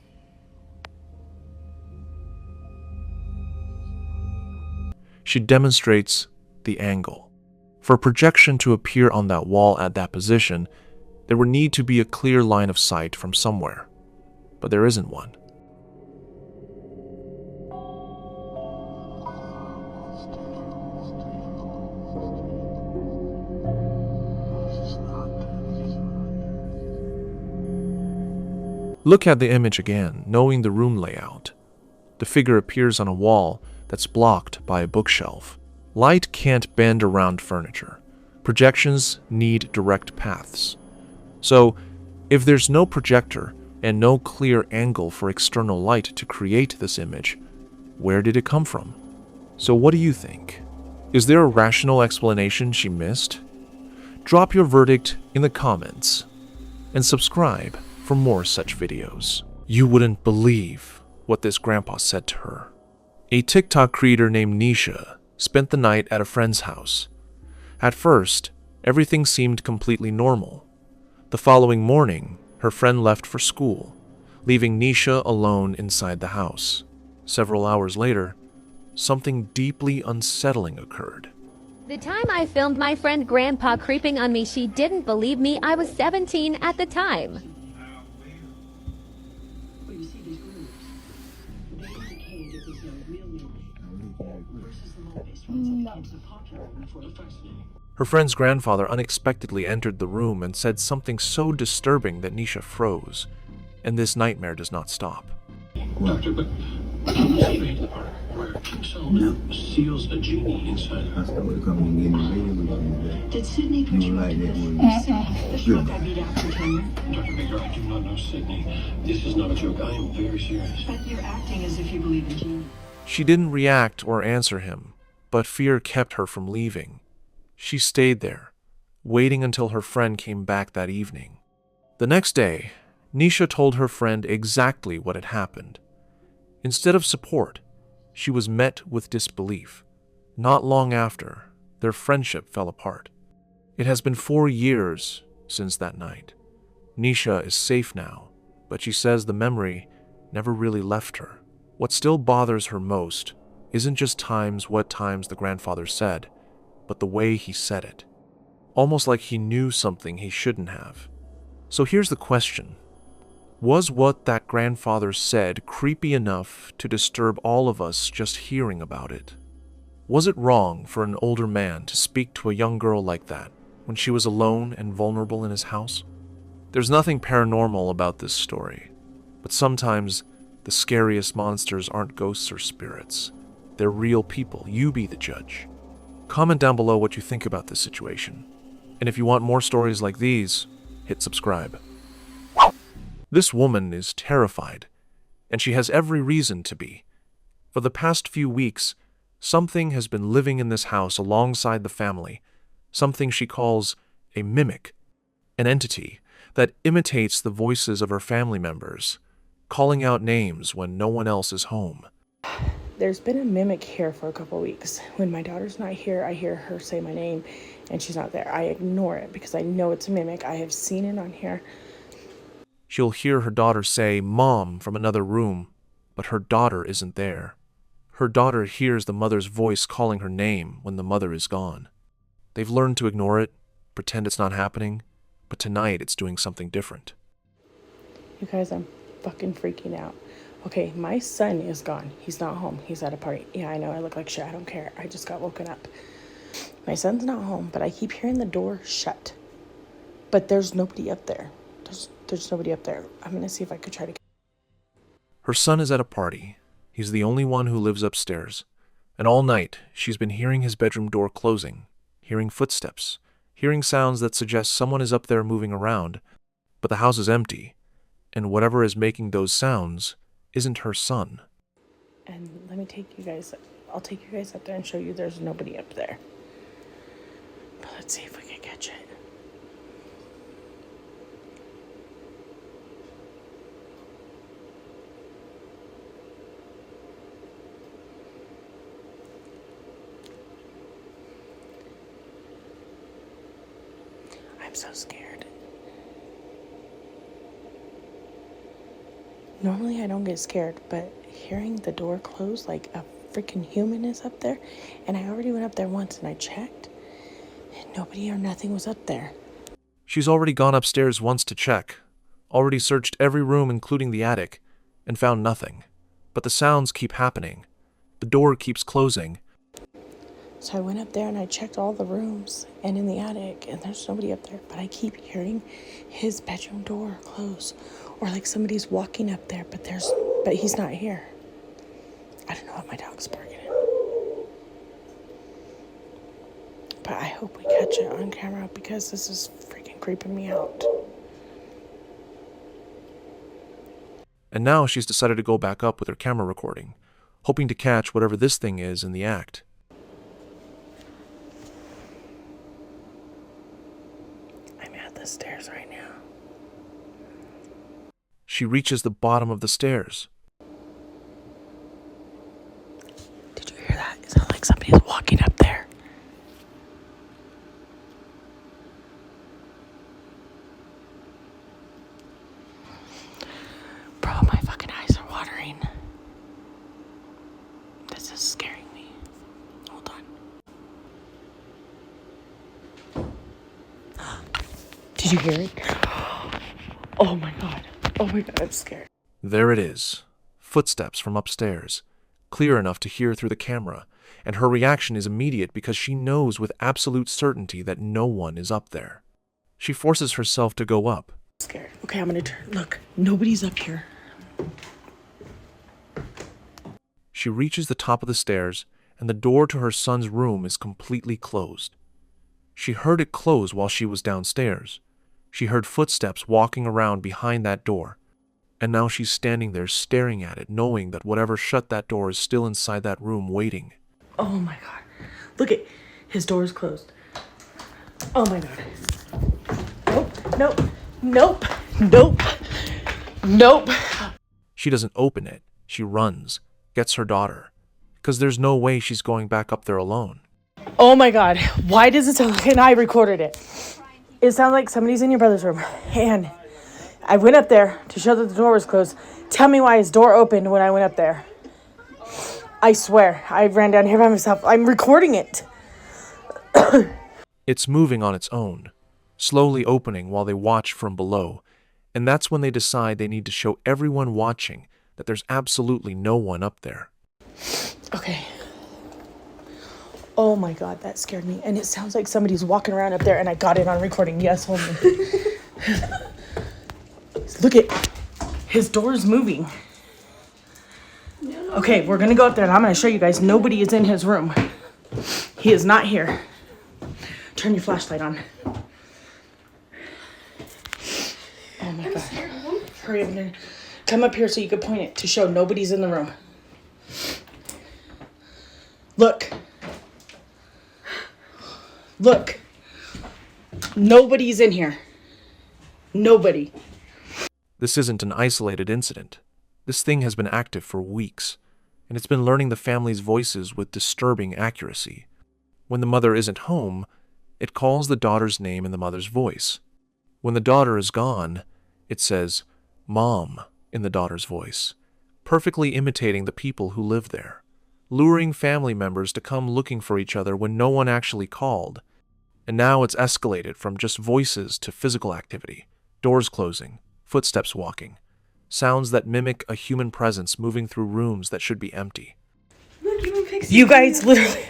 She demonstrates the angle. For a projection to appear on that wall at that position, there would need to be a clear line of sight from somewhere, but there isn't one. Look at the image again, knowing the room layout. The figure appears on a wall that's blocked by a bookshelf. Light can't bend around furniture. Projections need direct paths. So, if there's no projector and no clear angle for external light to create this image, where did it come from? So what do you think? Is there a rational explanation she missed? Drop your verdict in the comments and subscribe for more such videos. You wouldn't believe what this grandpa said to her. A TikTok creator named Nisha spent the night at a friend's house. At first, everything seemed completely normal. The following morning, her friend left for school, leaving Nisha alone inside the house. Several hours later, something deeply unsettling occurred. The time I filmed my friend Grandpa creeping on me, she didn't believe me. I was 17 at the time. Her friend's grandfather unexpectedly entered the room and said something so disturbing that Nisha froze, and this nightmare does not stop. Doctor, but seals a genie inside her. Did Sydney put you into this? Look, I beat out for tenure. Dr. Baker, I do not know Sydney. This is not a joke. I am very serious. But you're acting as if you believe in genies. She didn't react or answer him, But fear kept her from leaving. She stayed there, waiting until her friend came back that evening. The next day, Nisha told her friend exactly what had happened. Instead of support, she was met with disbelief. Not long after, their friendship fell apart. It has been 4 years since that night. Nisha is safe now, but she says the memory never really left her. What still bothers her most isn't just what times the grandfather said, but the way he said it. Almost like he knew something he shouldn't have. So here's the question. Was what that grandfather said creepy enough to disturb all of us just hearing about it? Was it wrong for an older man to speak to a young girl like that when she was alone and vulnerable in his house? There's nothing paranormal about this story, but sometimes the scariest monsters aren't ghosts or spirits. They're real people. You be the judge. Comment down below what you think about this situation. And if you want more stories like these, hit subscribe. This woman is terrified, and she has every reason to be. For the past few weeks, something has been living in this house alongside the family, something she calls a mimic, an entity that imitates the voices of her family members, calling out names when no one else is home. There's been a mimic here for a couple weeks. When my daughter's not here, I hear her say my name and she's not there. I ignore it because I know it's a mimic. I have seen it on here. She'll hear her daughter say, "Mom," from another room, but her daughter isn't there. Her daughter hears the mother's voice calling her name when the mother is gone. They've learned to ignore it, pretend it's not happening, but tonight it's doing something different. You guys, I'm fucking freaking out. Okay, my son is gone. He's not home. He's at a party. Yeah, I know I look like shit. I don't care. I just got woken up. My son's not home, but I keep hearing the door shut. But there's nobody up there. There's nobody up there. I'm gonna see if I could try to... Her son is at a party. He's the only one who lives upstairs. And all night, she's been hearing his bedroom door closing, hearing footsteps, hearing sounds that suggest someone is up there moving around, but the house is empty, and whatever is making those sounds isn't her son. And let me take you guys... I'll take you guys up there and show you there's nobody up there. But let's see if we can catch it. I'm so scared. Normally I don't get scared, but hearing the door close like a freaking human is up there, and I already went up there once and I checked, and nobody or nothing was up there. She's already gone upstairs once to check, already searched every room including the attic, and found nothing. But the sounds keep happening. The door keeps closing. So I went up there and I checked all the rooms and in the attic, and there's nobody up there, but I keep hearing his bedroom door close, or like somebody's walking up there, but he's not here. I don't know what my dog's barking at. But I hope we catch it on camera because this is freaking creeping me out. And now she's decided to go back up with her camera recording, hoping to catch whatever this thing is in the act. I'm at the stairs right now. She reaches the bottom of the stairs. Did you hear that? It sounds like somebody's walking up there. Bro, my fucking eyes are watering. This is scaring me. Hold on. Did you hear it? Oh my god. Oh my god, I'm scared. There it is. Footsteps from upstairs, clear enough to hear through the camera, and her reaction is immediate because she knows with absolute certainty that no one is up there. She forces herself to go up. Scared. Okay, I'm gonna turn. Look, nobody's up here. She reaches the top of the stairs, and the door to her son's room is completely closed. She heard it close while she was downstairs. She heard footsteps walking around behind that door, and now she's standing there staring at it, knowing that whatever shut that door is still inside that room waiting. Oh my god. Look at his door is closed. Oh my god. Nope. Nope. Nope. Nope. Nope. She doesn't open it. She runs, gets her daughter, because there's no way she's going back up there alone. Oh my god. Why does it sound like, and I recorded it. It sounds like somebody's in your brother's room. And I went up there to show that the door was closed. Tell me why his door opened when I went up there. I swear, I ran down here by myself. I'm recording it. It's moving on its own, slowly opening while they watch from below, and that's when they decide they need to show everyone watching that there's absolutely no one up there. Okay. Oh my god, that scared me. And it sounds like somebody's walking around up there, and I got it on recording. Yes, hold on. Look at his door's moving. Okay, we're gonna go up there and I'm gonna show you guys nobody is in his room. He is not here. Turn your flashlight on. Oh my god. Hurry up and come up here so you can point it to show nobody's in the room. Look. Look. Nobody's in here. Nobody. This isn't an isolated incident. This thing has been active for weeks, and it's been learning the family's voices with disturbing accuracy. When the mother isn't home, it calls the daughter's name in the mother's voice. When the daughter is gone, it says, "Mom," in the daughter's voice, perfectly imitating the people who live there, luring family members to come looking for each other when no one actually called. And now it's escalated from just voices to physical activity, doors closing, footsteps walking, sounds that mimic a human presence moving through rooms that should be empty. Look, even Pixie. You guys literally,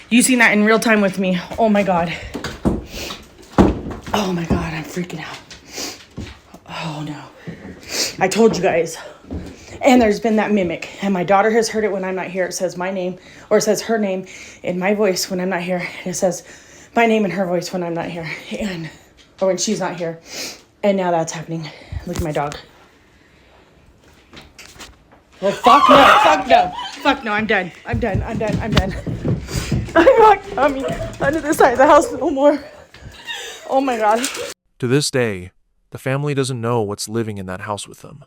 you seen that in real time with me. Oh my god. Oh my god, I'm freaking out. Oh no. I told you guys. And there's been that mimic. And my daughter has heard it when I'm not here. It says my name, or it says her name in my voice when I'm not here. And it says my name in her voice when I'm not here. Or when she's not here. And now that's happening. Look at my dog. Well, fuck no, fuck no, fuck no, I'm done. I'm done. I'm not coming under this side of the house no more. Oh my god. To this day, the family doesn't know what's living in that house with them,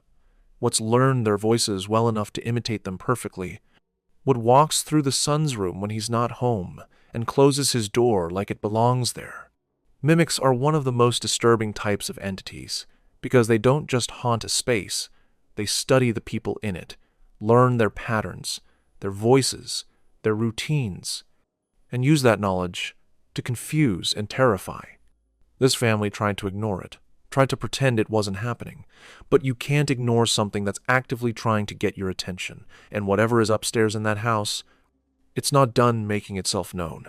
what's learned their voices well enough to imitate them perfectly, what walks through the son's room when he's not home and closes his door like it belongs there. Mimics are one of the most disturbing types of entities because they don't just haunt a space, they study the people in it, learn their patterns, their voices, their routines, and use that knowledge to confuse and terrify. This family tried to ignore it, tried to pretend it wasn't happening, but you can't ignore something that's actively trying to get your attention, and whatever is upstairs in that house, it's not done making itself known.